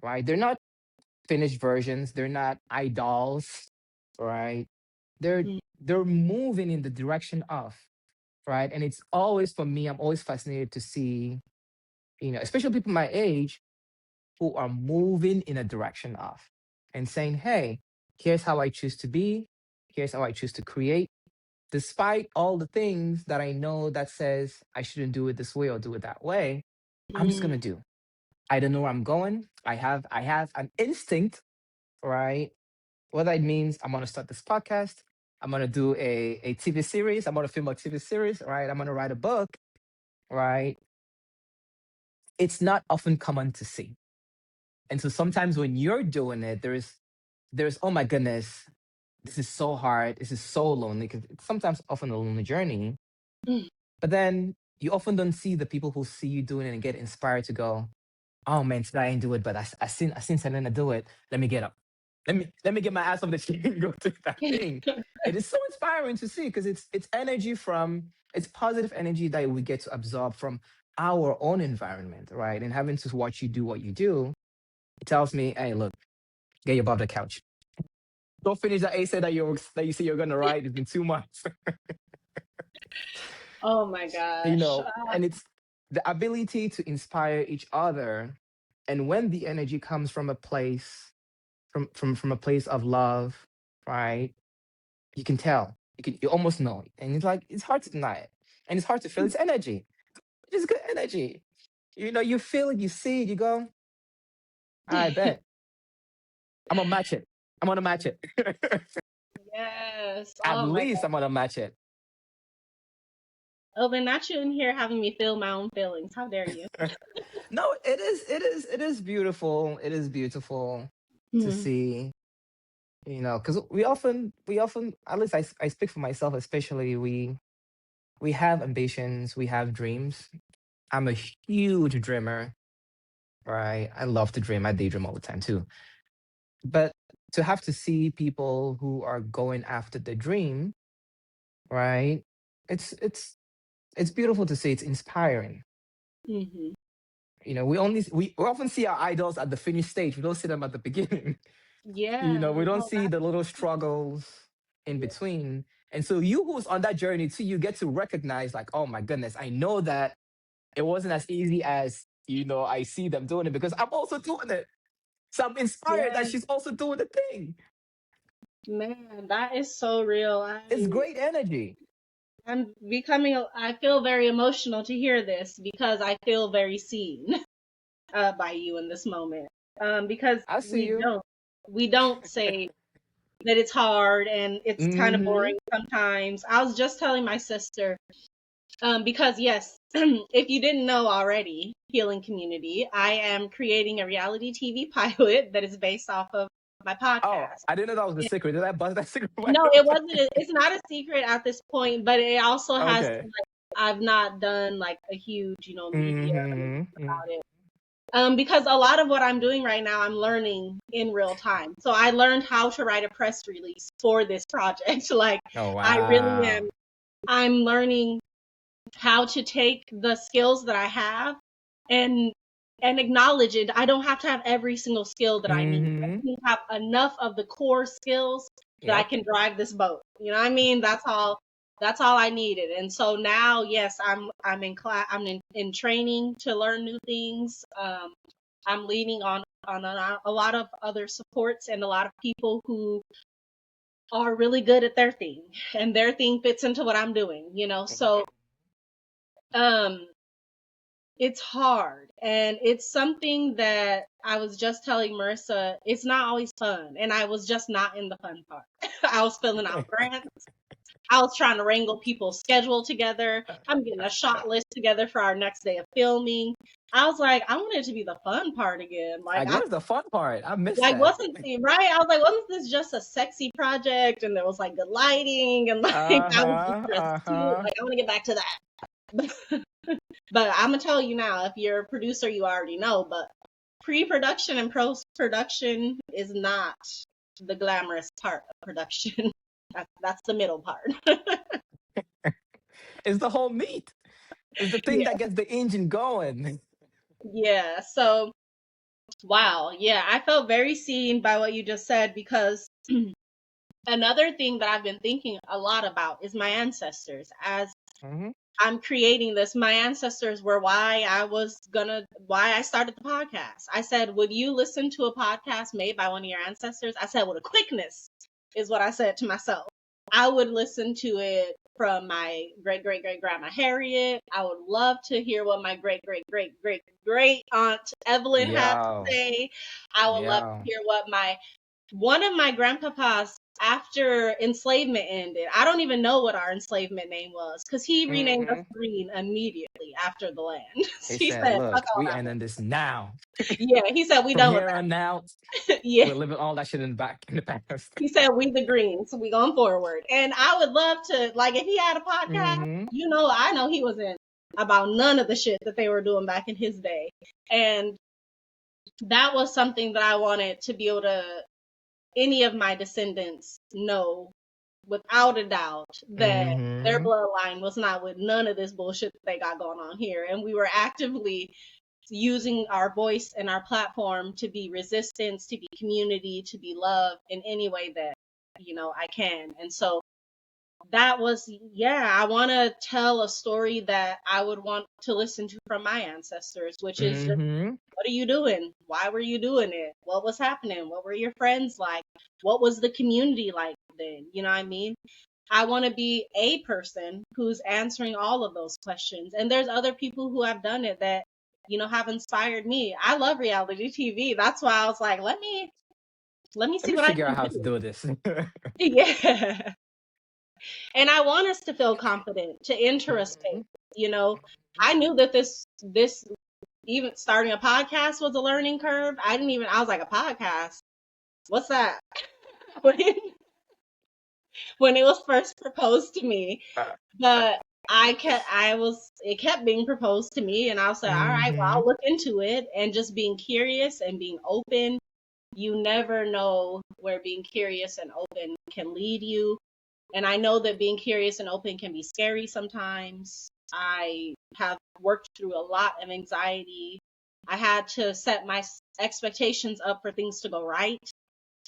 Speaker 2: right? They're not finished versions, they're not idols, right? They're they're moving in the direction of, right? And it's always for me, I'm always fascinated to see, especially people my age who are moving in a direction of and saying, hey, here's how I choose to be, here's how I choose to create, despite all the things that I know that says I shouldn't do it this way or do it that way. I'm just gonna
Speaker 1: Mm-hmm.
Speaker 2: do. I don't know where I'm going. I have an instinct, right? Whether it means I'm gonna start this podcast, I'm gonna do a TV series, I'm gonna film a TV series, right? I'm gonna write a book, right? It's not often common to see. And so sometimes when you're doing it, there's oh my goodness, this is so hard, this is so lonely, because it's sometimes often a lonely journey. But then you often don't see the people who see you doing it and get inspired to go, oh man, today I didn't do it, but I seen Selena do it. Let me get up. Let me get my ass off the chair and go do that thing. It is so inspiring to see because it's energy from it's positive energy that we get to absorb from our own environment, right? And having to watch you do what you do, It tells me, hey, look, get you above the couch. Go finish that essay that you say you're gonna write. It's been 2 months.
Speaker 1: Oh my gosh.
Speaker 2: And it's the ability to inspire each other. And when the energy comes from a place from a place of love, right? You can tell. You almost know it. And it's like it's hard to deny it. And it's hard to feel its energy. It's good energy. You feel it, you see it, you go, I bet. I'm gonna match it. I'm gonna match it.
Speaker 1: Yes.
Speaker 2: At
Speaker 1: Oh my
Speaker 2: least
Speaker 1: God.
Speaker 2: I'm gonna match it.
Speaker 1: Oben, not you in here having me feel my own feelings. How dare you?
Speaker 2: No, it is beautiful. It is beautiful to
Speaker 1: Hmm.
Speaker 2: see, because we often, at least I speak for myself, especially we have ambitions, we have dreams. I'm a huge dreamer, right? I love to dream. I daydream all the time too. But to have to see people who are going after the dream, right? It's beautiful to see. It's inspiring.
Speaker 1: Hmm.
Speaker 2: We often see our idols at the finish stage. We don't see them at the beginning.
Speaker 1: Yeah.
Speaker 2: We don't
Speaker 1: No,
Speaker 2: see the little struggles in
Speaker 1: yeah.
Speaker 2: between. And so you who's on that journey too, you get to recognize like, oh my goodness, I know that it wasn't as easy as, I see them doing it because I'm also doing it. So I'm inspired that
Speaker 1: Yeah.
Speaker 2: she's also doing the thing.
Speaker 1: Man, that is so real.
Speaker 2: It's great energy.
Speaker 1: I feel very emotional to hear this because I feel very seen by you in this moment. Because
Speaker 2: I see you.
Speaker 1: we don't say that it's hard and it's kind of
Speaker 2: Mm-hmm.
Speaker 1: boring sometimes. I was just telling my sister, because yes, if you didn't know already, Healing Community, I am creating a reality TV pilot that is based off of my
Speaker 2: Oh,
Speaker 1: podcast.
Speaker 2: I didn't know that was the secret. Did I buzz that secret wide
Speaker 1: No, it
Speaker 2: open?
Speaker 1: wasn't. It's not a secret at this point, but it also has
Speaker 2: Okay.
Speaker 1: like I've not done like a huge, media
Speaker 2: Mm-hmm.
Speaker 1: about it. Because a lot of what I'm doing right now, I'm learning in real time. So I learned how to write a press release for this project. Like
Speaker 2: Oh
Speaker 1: I really
Speaker 2: wow.
Speaker 1: am. I'm learning how to take the skills that I have and acknowledge it. I don't have to have every single skill that I need. I
Speaker 2: Mm-hmm.
Speaker 1: need to have enough of the core skills that I
Speaker 2: Yep.
Speaker 1: can drive this boat. You know what I mean? That's all I needed. And so now, yes, I'm in class. I'm in training to learn new things. I'm leaning on a lot of other supports and a lot of people who are really good at their thing, and their thing fits into what I'm doing. So um it's hard, and it's something that I was just telling Marissa, it's not always fun, and I was just not in the fun part. I was filling out grants. I was trying to wrangle people's schedule together. I'm getting a shot list together for our next day of filming. I was like, I want it to be the fun part again.
Speaker 2: Like, where's the fun part? I missed
Speaker 1: Like
Speaker 2: that.
Speaker 1: wasn't right? I was like, wasn't this just a sexy project and there was like good lighting and like I was
Speaker 2: Uh-huh.
Speaker 1: dressed cute?
Speaker 2: Uh-huh.
Speaker 1: Like I want to get back to that. But I'm gonna tell you now, if you're a producer, you already know. But pre-production and post-production is not the glamorous part of production. That's the middle part.
Speaker 2: It's the whole meat. It's the thing
Speaker 1: Yeah,
Speaker 2: that gets the engine going.
Speaker 1: yeah. So wow, yeah, I felt very seen by what you just said because another thing that I've been thinking a lot about is my ancestors. As
Speaker 2: Hmm.
Speaker 1: I'm creating this, my ancestors were why I started the podcast. I said, would you listen to a podcast made by one of your ancestors? I said, with a quickness, is what I said to myself. I would listen to it from my great great great grandma Harriet. I would love to hear what my great great great great great aunt Evelyn had to
Speaker 2: Yeah.
Speaker 1: say. I would love to
Speaker 2: Yeah.
Speaker 1: hear what one of my grandpapas, after enslavement ended, I don't even know what our enslavement name was because he renamed us
Speaker 2: Hmm.
Speaker 1: Green immediately after the land.
Speaker 2: He
Speaker 1: He
Speaker 2: said,
Speaker 1: said, fuck
Speaker 2: look,
Speaker 1: all
Speaker 2: we
Speaker 1: that
Speaker 2: ending this now.
Speaker 1: one. Yeah, he said, we
Speaker 2: From
Speaker 1: done with
Speaker 2: here on out,
Speaker 1: that. Yeah.
Speaker 2: we're living all that shit in the past.
Speaker 1: He said, we the Greens, so we going forward. And I would love to, like, if he had a podcast,
Speaker 2: Hmm.
Speaker 1: I know he wasn't about none of the shit that they were doing back in his day. And that was something that I wanted to be able to any of my descendants know without a doubt that their
Speaker 2: Hmm.
Speaker 1: bloodline was not with none of this bullshit that they got going on here. And we were actively using our voice and our platform to be resistance, to be community, to be love in any way that, I can. And so that was, yeah, I want to tell a story that I would want to listen to from my ancestors, which is just,
Speaker 2: Mm-hmm.
Speaker 1: what are you doing? Why were you doing it? What was happening? What were your friends like? What was the community like then? You know what I mean? I want to be a person who's answering all of those questions. And there's other people who have done it that, have inspired me. I love reality TV. That's why I was like, let me
Speaker 2: Let
Speaker 1: see
Speaker 2: me
Speaker 1: what I
Speaker 2: figure
Speaker 1: can
Speaker 2: out how to
Speaker 1: do.
Speaker 2: do this.
Speaker 1: Yeah. And I want us to feel confident, to enter a space.
Speaker 2: Mhm.
Speaker 1: You know, I knew that this even starting a podcast was a learning curve. I was like, a podcast? What's that? when when it was first proposed to me.
Speaker 2: Uh,
Speaker 1: But it kept being proposed to me, and I was like, all right, well,
Speaker 2: mhm.
Speaker 1: I'll look into it. And just being curious and being open, you never know where being curious and open can lead you. And I know that being curious and open can be scary sometimes. I have worked through a lot of anxiety. I had to set my expectations up for things to go right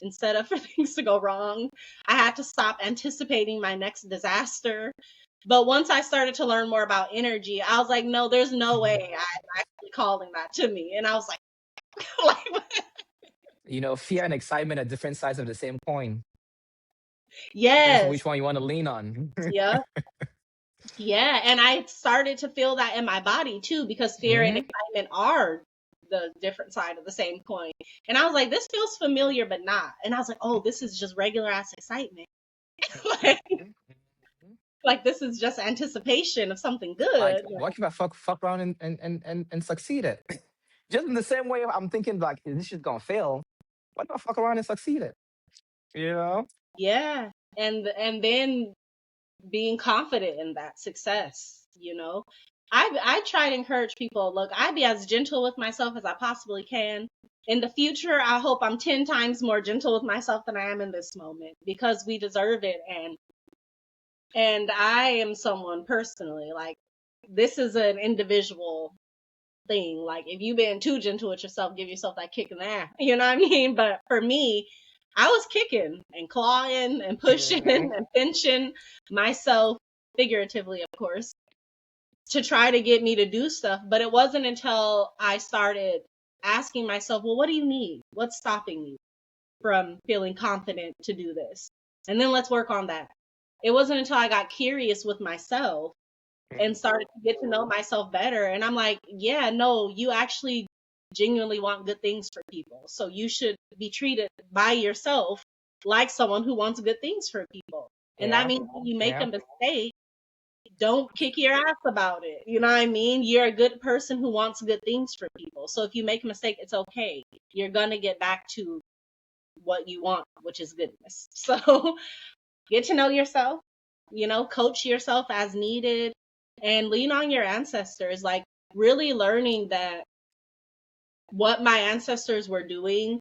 Speaker 1: instead of for things to go wrong. I had to stop anticipating my next disaster. But once I started to learn more about energy, I was like, no, there's no way I'm actually calling that to me. And I was like, like
Speaker 2: Fear and excitement are different sides of the same coin. Depends on
Speaker 1: yes,
Speaker 2: which one you want to lean on.
Speaker 1: yeah, yeah. And I started to feel that in my body too, because fear and
Speaker 2: Hmm.
Speaker 1: excitement are the different side of the same coin. And I was like, this feels familiar, but not. And I was like, oh, this is just regular ass excitement. like, like this is just anticipation of something
Speaker 2: Like,
Speaker 1: good.
Speaker 2: what if I fuck around and succeed it? Just in the same way I'm thinking like this shit's gonna fail. What if I fuck around and succeed it? You know?
Speaker 1: Yeah. And then being confident in that success. I try to encourage people, look, I be as gentle with myself as I possibly can. In the future, I hope I'm 10 times more gentle with myself than I am in this moment, because we deserve it. And I am someone personally, like, this is an individual thing. Like, if you've been too gentle with yourself, give yourself that kick in the ass. You know what I mean? But for me, I was kicking and clawing and pushing
Speaker 2: Hmm.
Speaker 1: and pinching myself, figuratively, of course, to try to get me to do stuff. But it wasn't until I started asking myself, well, what do you need? What's stopping you from feeling confident to do this? And then let's work on that. It wasn't until I got curious with myself and started to get to know myself better. And I'm like, yeah, no, you actually genuinely want good things for people. So you should be treated by yourself like someone who wants good things for people. And that
Speaker 2: Yeah.
Speaker 1: means when you make a
Speaker 2: Yeah.
Speaker 1: mistake, don't kick your ass about it. You know what I mean? You're a good person who wants good things for people. So if you make a mistake, it's okay. You're going to get back to what you want, which is goodness. So get to know yourself, coach yourself as needed, and lean on your ancestors. Like, really learning that what my ancestors were doing,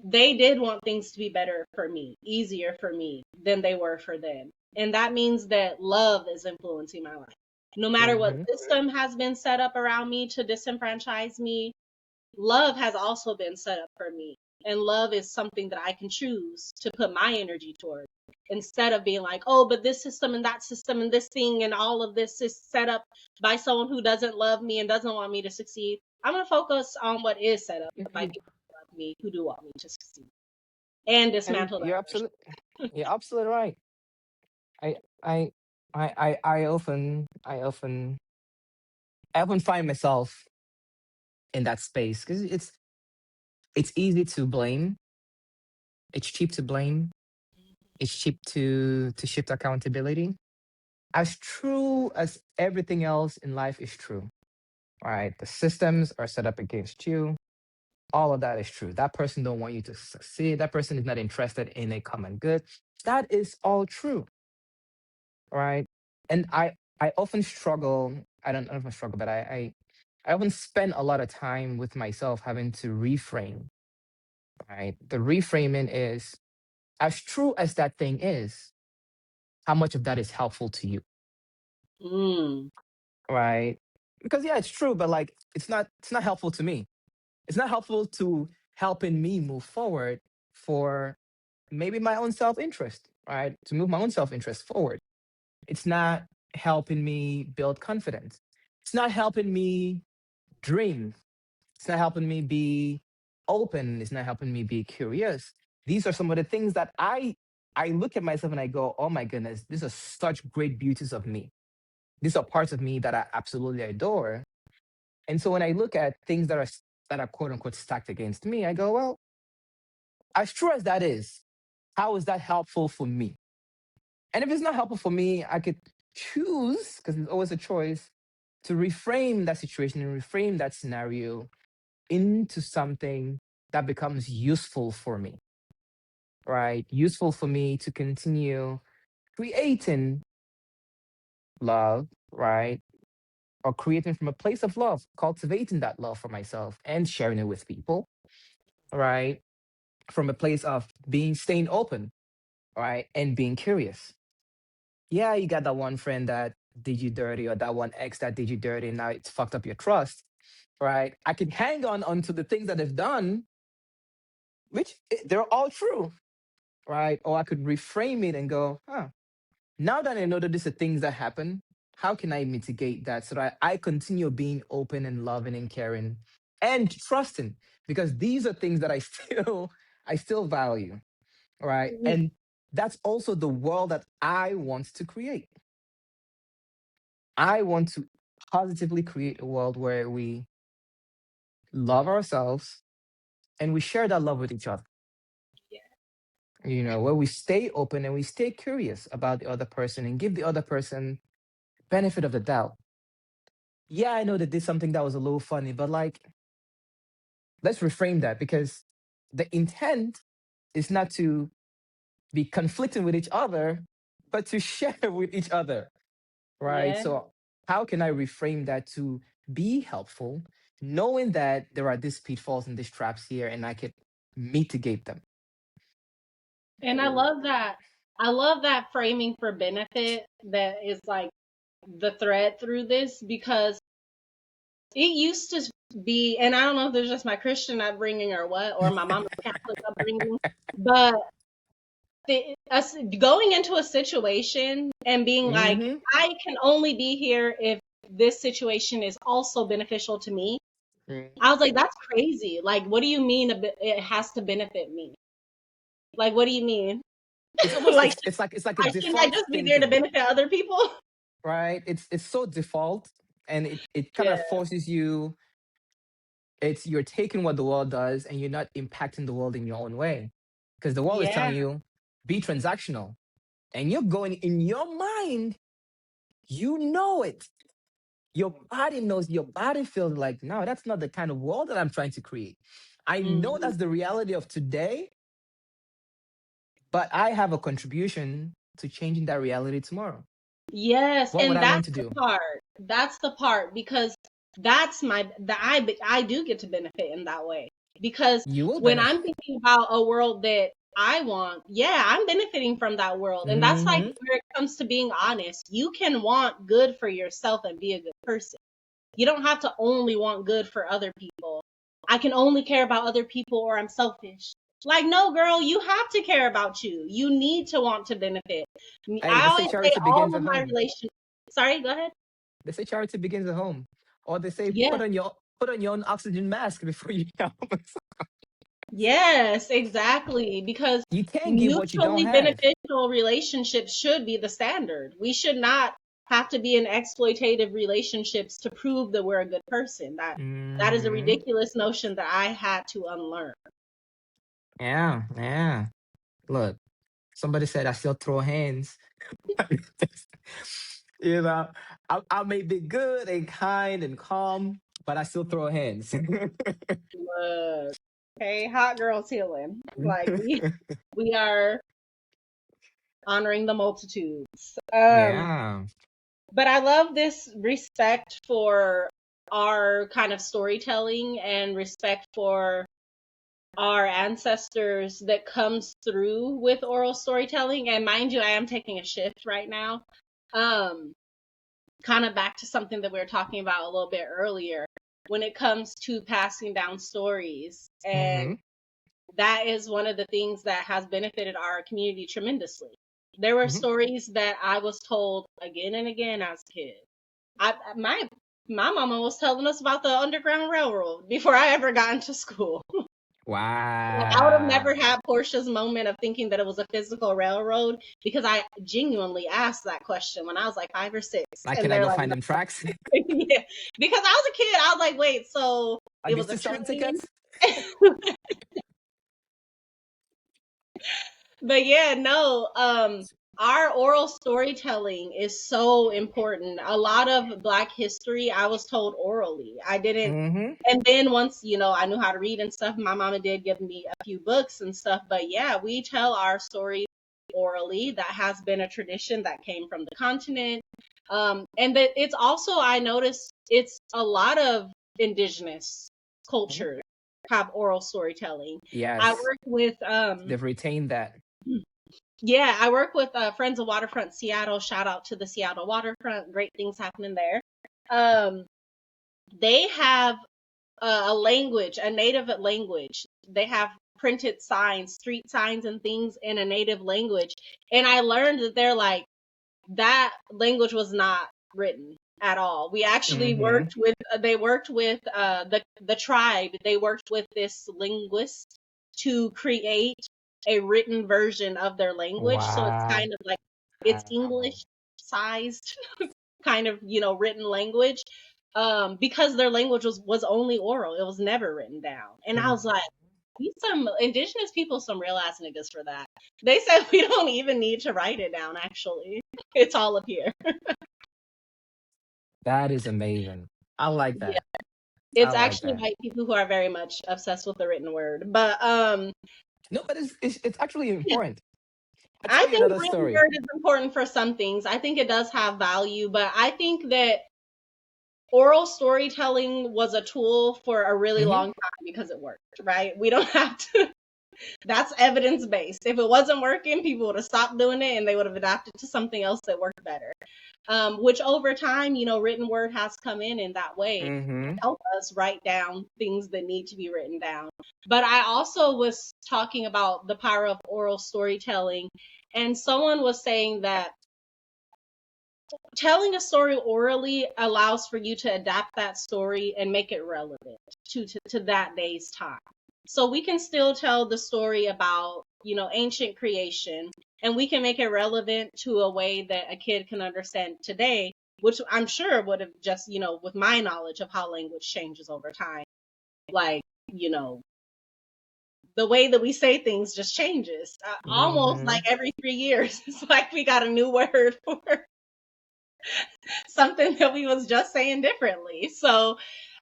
Speaker 1: they did want things to be better for me, easier for me than they were for them. And that means that love is influencing my life. No matter what
Speaker 2: Hmm.
Speaker 1: system has been set up around me to disenfranchise me, love has also been set up for me. And love is something that I can choose to put my energy toward, instead of being like, oh, but this system and that system and this thing and all of this is set up by someone who doesn't love me and doesn't want me to succeed. I'm going to focus on what is set up by people who love me, who do want me to succeed, and
Speaker 2: And
Speaker 1: dismantle
Speaker 2: you're
Speaker 1: that version.
Speaker 2: absolutely you're absolutely right. I I I often find myself in that space because it's easy to blame. It's cheap to blame. It's cheap to shift accountability. As true as everything else in life is true, right? The systems are set up against you. All of that is true. That person don't want you to succeed. That person is not interested in a common good. That is all true, right? And I often struggle. I don't often struggle, but I often spend a lot of time with myself having to reframe, right? The reframing is as true as that thing is, how much of that is helpful to you,
Speaker 1: Mm,
Speaker 2: right? Because yeah, it's true, but like it's not helpful to me. It's not helpful to helping me move forward for maybe my own self-interest, right? To move my own self-interest forward. It's not helping me build confidence. It's not helping me dream. It's not helping me be open. It's not helping me be curious. These are some of the things that I look at myself and I go, oh my goodness, these are such great beauties of me. These are parts of me that I absolutely adore. And so when I look at things that are quote unquote stacked against me, I go, well, as true as that is, how is that helpful for me? And if it's not helpful for me, I could choose, because there's always a choice, to reframe that situation and reframe that scenario into something that becomes useful for me, right? Useful for me to continue creating love, right? Or creating from a place of love, cultivating that love for myself and sharing it with people, right? From a place of staying open, right? And being curious. Yeah, you got that one friend that did you dirty, or that one ex that did you dirty, and now it's fucked up your trust, right? I can hang on onto the things that they've done, which they're all true, right? Or I could reframe it and go, huh, now that I know that these are things that happen, how can I mitigate that so that I continue being open and loving and caring and trusting? Because these are things that I still value, right? And that's also the world that I want to create. I want to positively create a world where we love ourselves and we share that love with each other. Where we stay open and we stay curious about the other person and give the other person benefit of the doubt. Yeah, I know they did something that was a little funny, but like, let's reframe that, because the intent is not to be conflicting with each other, but to share with each other, right?
Speaker 1: Yeah.
Speaker 2: So, how can I reframe that to be helpful, knowing that there are these pitfalls and these traps here, and I could mitigate them?
Speaker 1: And I love that. I love that framing for benefit that is like the thread through this, because it used to be, and I don't know if there's just my Christian upbringing or what, or my mama's Catholic upbringing, but us going into a situation and being like,
Speaker 2: Mm-hmm.
Speaker 1: I can only be here if this situation is also beneficial to me. I was like, that's crazy. Like, what do you mean it has to benefit me? Like, what do you mean?
Speaker 2: It's almost
Speaker 1: Like,
Speaker 2: it's like a
Speaker 1: shouldn't I
Speaker 2: default
Speaker 1: just be there to
Speaker 2: thinking,
Speaker 1: benefit other people?
Speaker 2: right? It's so default, and it kind
Speaker 1: Yeah.
Speaker 2: of forces you. You're taking what the world does and you're not impacting the world in your own way, because the world is
Speaker 1: Yeah.
Speaker 2: telling you be transactional, and you're going in your mind, it, your body knows, your body feels like, no, that's not the kind of world that I'm trying to create. I know
Speaker 1: Mhm.
Speaker 2: that's the reality of today, but I have a contribution to changing that reality tomorrow.
Speaker 1: Yes,
Speaker 2: What would
Speaker 1: and
Speaker 2: I want
Speaker 1: that's
Speaker 2: to
Speaker 1: the
Speaker 2: do?
Speaker 1: part. That's the part, because that's I do get to benefit in that way, because
Speaker 2: You will
Speaker 1: when I'm
Speaker 2: benefit.
Speaker 1: thinking about a world that I want, yeah, I'm benefiting from that world. And that's like
Speaker 2: Hmm.
Speaker 1: where it comes to being honest. You can want good for yourself and be a good person. You don't have to only want good for other people. I can only care about other people or I'm selfish. Like, no, girl, you have to care about you. You need to want to benefit.
Speaker 2: Hey,
Speaker 1: I
Speaker 2: they say
Speaker 1: always say
Speaker 2: charity
Speaker 1: all
Speaker 2: begins
Speaker 1: of
Speaker 2: at
Speaker 1: my
Speaker 2: home.
Speaker 1: relationships. Sorry, go ahead.
Speaker 2: They say charity begins at home, or they say
Speaker 1: Yeah.
Speaker 2: put on your own oxygen mask before you help.
Speaker 1: Yes, exactly. Because
Speaker 2: You can't give what you don't
Speaker 1: mutually
Speaker 2: have.
Speaker 1: beneficial relationships should be the standard. We should not have to be in exploitative relationships to prove that we're a good person. That is a
Speaker 2: Hmm.
Speaker 1: ridiculous notion that I had to unlearn.
Speaker 2: Yeah, yeah. Look, somebody said I still throw hands. you know, I may be good and kind and calm, but I still throw hands.
Speaker 1: Look, okay, hot girls healing. Like we are honoring the multitudes.
Speaker 2: yeah.
Speaker 1: But I love this respect for our kind of storytelling and respect for our ancestors that comes through with oral storytelling. And mind you, I am taking a shift right now. Um, kind of back to something that we were talking about a little bit earlier when it comes to passing down stories. And
Speaker 2: Mm-hmm.
Speaker 1: that is one of the things that has benefited our community tremendously. There were
Speaker 2: Mm-hmm.
Speaker 1: stories that I was told again and again as a kid. My mama was telling us about the Underground Railroad before I ever got into school. Like, I would have never
Speaker 2: Wow.
Speaker 1: had Portia's moment of thinking that it was a physical railroad because I genuinely asked that question when I was like 5 or 6,
Speaker 2: Like,
Speaker 1: and
Speaker 2: can I
Speaker 1: they're
Speaker 2: go
Speaker 1: like,
Speaker 2: find them tracks?
Speaker 1: yeah. Because I was a kid, I was like, wait, so
Speaker 2: Are
Speaker 1: it
Speaker 2: they
Speaker 1: was a
Speaker 2: still selling
Speaker 1: train?
Speaker 2: tickets?
Speaker 1: But yeah, no, our oral storytelling is so important. A lot of Black history I was told orally. I didn't,
Speaker 2: Mm-hmm.
Speaker 1: and then once, I knew how to read and stuff, my mama did give me a few books and stuff. But yeah, we tell our stories orally. That has been a tradition that came from the continent. And that it's also, I noticed it's a lot of indigenous
Speaker 2: Hmm.
Speaker 1: cultures have oral storytelling. I
Speaker 2: Yes,
Speaker 1: work with
Speaker 2: they've retained that.
Speaker 1: yeah, I work with Friends of Waterfront Seattle. Shout out to the Seattle Waterfront. Great things happening there. Um, they have a language, a native language. They have printed signs, street signs, and things in a native language. And I learned that they're like, that language was not written at all. We actually
Speaker 2: Mm-hmm.
Speaker 1: worked with, they worked with the tribe. They worked with this linguist to create a written version of their language. So it's
Speaker 2: Wow.
Speaker 1: kind of like, it's English sized kind of, written language. Because their language was only oral. It was never written down. And I
Speaker 2: Mhm.
Speaker 1: was like, we some indigenous people, some real ass niggas for that. They said we don't even need to write it down, actually. It's all up here.
Speaker 2: That is amazing. I like
Speaker 1: Yeah.
Speaker 2: that. I
Speaker 1: It's
Speaker 2: like
Speaker 1: actually
Speaker 2: that.
Speaker 1: white people who are very much obsessed with the written word. But
Speaker 2: No, but it's actually important. I'll
Speaker 1: I
Speaker 2: tell you
Speaker 1: think
Speaker 2: another
Speaker 1: written
Speaker 2: story.
Speaker 1: word is important for some things. I think it does have value, but I think that oral storytelling was a tool for a really long
Speaker 2: Hmm.
Speaker 1: time because it worked, right? We don't have to, that's evidence based. If it wasn't working, people would have stopped doing it and they would have adapted to something else that worked better. Which over time, written word has come in that way to
Speaker 2: Hmm.
Speaker 1: help us write down things that need to be written down. But I also was talking about the power of oral storytelling, and someone was saying that telling a story orally allows for you to adapt that story and make it relevant to that day's time. So we can still tell the story about, ancient creation, and we can make it relevant to a way that a kid can understand today, which I'm sure would have just, with my knowledge of how language changes over time, like, you know, the way that we say things just changes almost like
Speaker 2: Hmm.
Speaker 1: every 3 years. It's like we got a new word for something that we was just saying differently. So,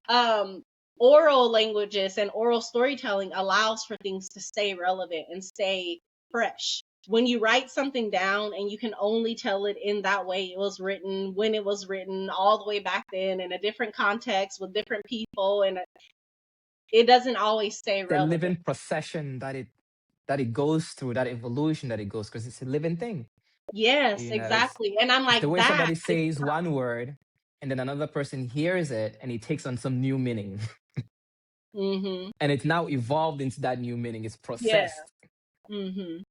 Speaker 1: um, oral languages and oral storytelling allows for things to stay relevant and stay fresh. When you write something down and you can only tell it in that way it was written, when it was written, all the way back then in a different context with different people, and it doesn't always stay
Speaker 2: The
Speaker 1: relevant.
Speaker 2: living procession that it goes through, that evolution that it goes, because it's a living thing.
Speaker 1: Yes,
Speaker 2: You know, it's
Speaker 1: exactly. And I'm
Speaker 2: it's the
Speaker 1: like,
Speaker 2: way
Speaker 1: that
Speaker 2: somebody
Speaker 1: is,
Speaker 2: says one word and then another person hears it and it takes on some new meaning.
Speaker 1: mm-hmm.
Speaker 2: And it's now evolved into that new meaning. It's
Speaker 1: Yeah.
Speaker 2: processed.
Speaker 1: Mm-hmm.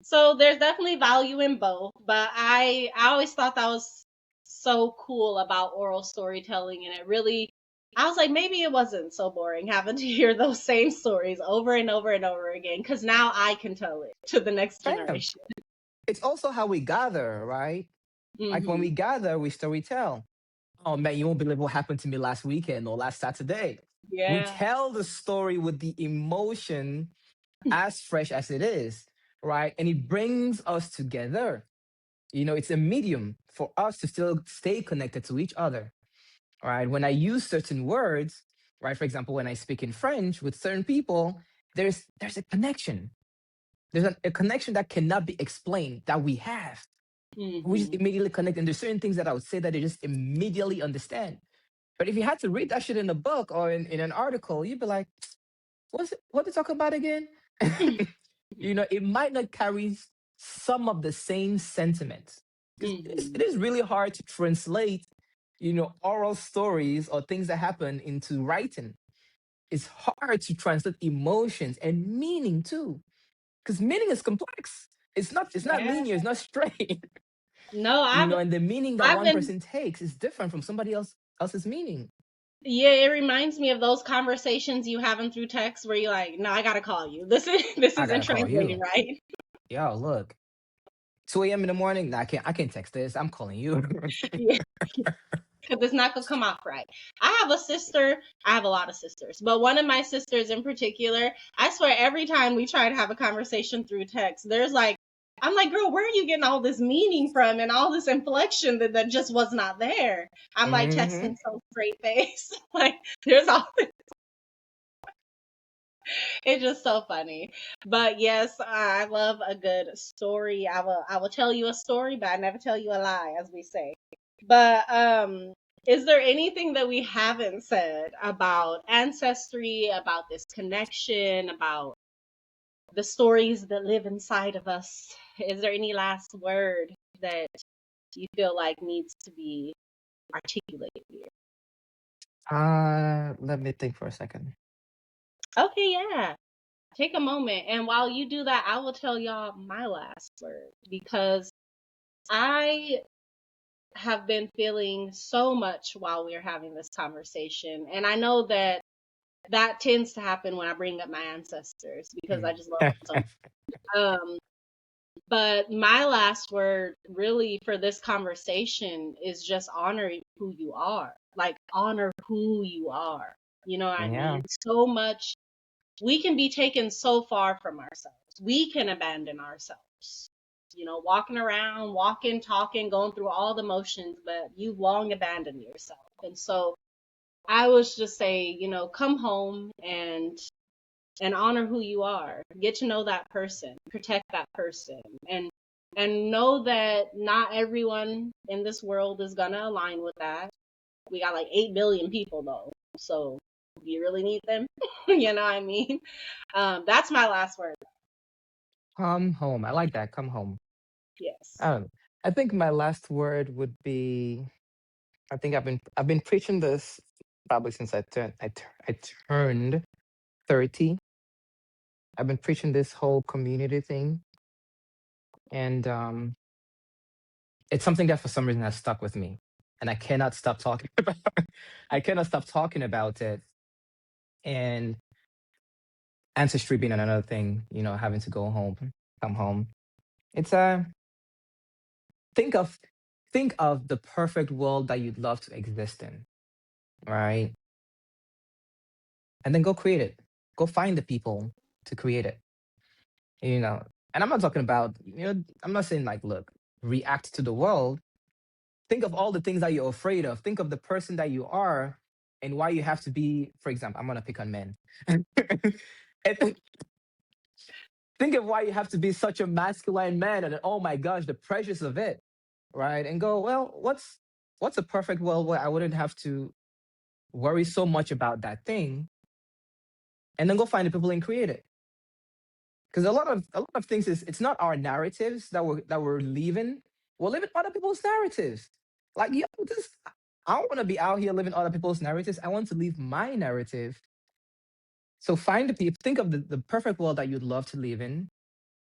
Speaker 1: So there's definitely value in both, but I always thought that was so cool about oral storytelling, and it really, I was like, maybe it wasn't so boring having to hear those same stories over and over and over again, because now I can tell it to the next
Speaker 2: Bam.
Speaker 1: generation.
Speaker 2: It's also how we gather, right? Like when
Speaker 1: Hmm.
Speaker 2: we gather, we story tell. Oh man, you won't believe what happened to me last weekend or last Saturday. We
Speaker 1: Yeah.
Speaker 2: tell the story with the emotion as fresh as it is, right? And it brings us together. You know, it's a medium for us to still stay connected to each other, right? When I use certain words, right? For example, when I speak in French with certain people, there's a connection. There's a connection that cannot be explained that we have. We just
Speaker 1: Hmm.
Speaker 2: immediately connect, and there's certain things that I would say that they just immediately understand. But if you had to read that shit in a book or in an article, you'd be like, what they talk about again? You know, it might not carry some of the same sentiments because
Speaker 1: Hmm.
Speaker 2: it is really hard to translate oral stories or things that happen into writing. It's hard to translate emotions and meaning too, because meaning is complex. It's not
Speaker 1: Yeah.
Speaker 2: linear. It's not straight.
Speaker 1: No,
Speaker 2: And the meaning that
Speaker 1: I've
Speaker 2: one
Speaker 1: been
Speaker 2: person takes is different from somebody else's meaning.
Speaker 1: yeah, it reminds me of those conversations you having through text where you're like, no, I gotta call you. This
Speaker 2: I
Speaker 1: isn't
Speaker 2: gotta call
Speaker 1: translating
Speaker 2: you.
Speaker 1: right.
Speaker 2: Yo, look, 2 a.m. in the morning. Nah, I can't text this. I'm calling you.
Speaker 1: Yeah. Because it's not gonna come out right. I have a sister. I have a lot of sisters, but one of my sisters in particular, I swear every time we try to have a conversation through text, there's like, I'm like, girl, where are you getting all this meaning from and all this inflection that just was not there? I'm like
Speaker 2: Hmm.
Speaker 1: texting so straight face. Like there's all it's just so funny. But yes, I love a good story. I will tell you a story, but I never tell you a lie, as we say. But is there anything that we haven't said about ancestry, about this connection, about the stories that live inside of us? Is there any last word that you feel like needs to be articulated here?
Speaker 2: Let me think for a second.
Speaker 1: Okay, yeah. Take a moment. And while you do that, I will tell y'all my last word because I have been feeling so much while we're having this conversation. And I know that that tends to happen when I bring up my ancestors because I
Speaker 2: Mm.
Speaker 1: just love them so much. But my last word really for this conversation is just honoring who you are. Like honor who you are. You know what I
Speaker 2: Yeah.
Speaker 1: mean? So much we can be taken so far from ourselves. We can abandon ourselves. Walking around, walking, talking, going through all the motions, but you've long abandoned yourself. And so I would just say, come home and honor who you are. Get to know that person, protect that person, and know that not everyone in this world is gonna align with that. We got like 8 billion people though. So do you really need them? You know what I mean? That's my last word.
Speaker 2: Come home. I like that. Come home.
Speaker 1: Yes.
Speaker 2: Um, I think my last word would be. I think I've been preaching this probably since I turned 30. I've been preaching this whole community thing, and it's something that for some reason has stuck with me, and I cannot stop talking about. I cannot stop talking about it, and ancestry being another thing. Having to go home, come home. It's a think of think of the perfect world that you'd love to exist in, right? And then go create it. Go find the people to create it. you know and I'm not talking about, I'm not saying like, look, react to the world. Think of all the things that you're afraid of. Think of the person that you are and why you have to be, for example, I'm going to pick on men. And think of why you have to be such a masculine man, and oh my gosh, the pressures of it, right? And go, well, what's a perfect world where I wouldn't have to worry so much about that thing, and then go find the people and create it. Because a lot of things is, it's not our narratives that we're leaving. We're living other people's narratives. Like, yo, this I don't want to be out here living other people's narratives. I want to leave my narrative. So find the people. Think of the perfect world that you'd love to live in,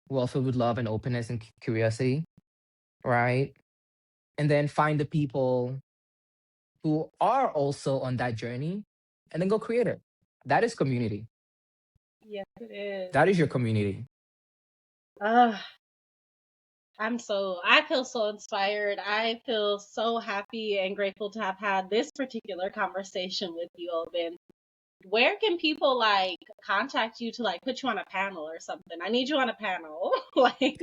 Speaker 2: well, filled with love and openness and curiosity, right? And then find the people who are also on that journey, and then go create it. That is community.
Speaker 1: Yes, it is.
Speaker 2: That is your community.
Speaker 1: Uh, I feel so inspired. I feel so happy and grateful to have had this particular conversation with you, Oben. Where can people like contact you to like put you on a panel or something? I need you on a panel like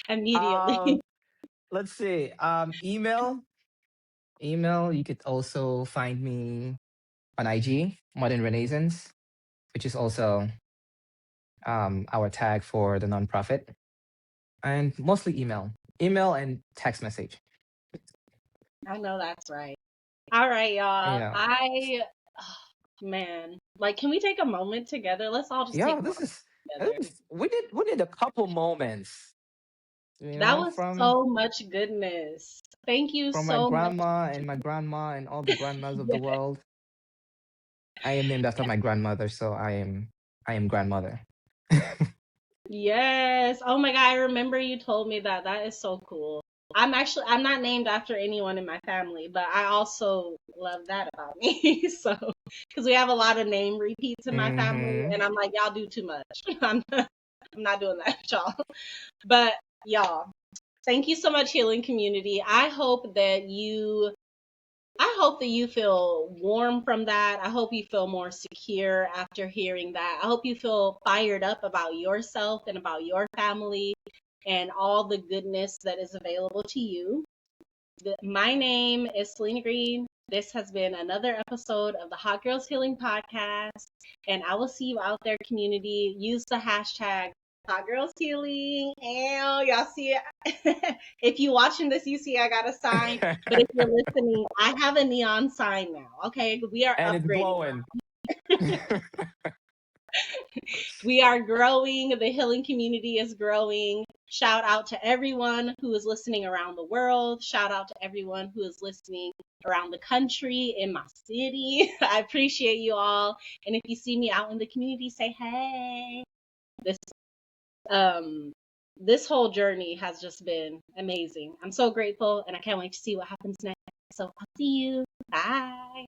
Speaker 1: immediately.
Speaker 2: Um, let's see. Email. You could also find me on IG, Modern Renaissance, which is also our tag for the nonprofit, and mostly email and text message.
Speaker 1: I know that's right. All right,
Speaker 2: You
Speaker 1: y'all.
Speaker 2: know,
Speaker 1: Man, like, can we take a moment together? Let's all just take
Speaker 2: yeah,
Speaker 1: a
Speaker 2: this
Speaker 1: moment
Speaker 2: is
Speaker 1: together.
Speaker 2: we need a couple moments.
Speaker 1: That was
Speaker 2: from
Speaker 1: so much goodness. Thank you
Speaker 2: my
Speaker 1: so much.
Speaker 2: grandma and my grandma and all the grandmas of the world. I am named after my grandmother, so I am grandmother.
Speaker 1: Yes. Oh my God, I remember you told me that. That is so cool. I'm not named after anyone in my family, but I also love that about me. So, because we have a lot of name repeats in my family,
Speaker 2: Mm-hmm.
Speaker 1: and I'm like, y'all do too much. I'm not doing that, y'all. But y'all, thank you so much, healing community. I hope that you feel warm from that. I hope you feel more secure after hearing that. I hope you feel fired up about yourself and about your family and all the goodness that is available to you. My name is Salenna Green. This has been another episode of the Hot Girls Healing Podcast. And I will see you out there, community. Use the hashtag Hot Girls Healing. And y'all see it. If you watching this, you see I got a sign. But if you're listening, I have a neon sign now. Okay. We are
Speaker 2: And it's
Speaker 1: upgrading.
Speaker 2: glowing.
Speaker 1: We are growing. The healing community is growing. Shout out to everyone who is listening around the world. Shout out to everyone who is listening around the country, in my city. I appreciate you all. And if you see me out in the community, say hey. This this whole journey has just been amazing. I'm so grateful and I can't wait to see what happens next. So I'll see you. Bye.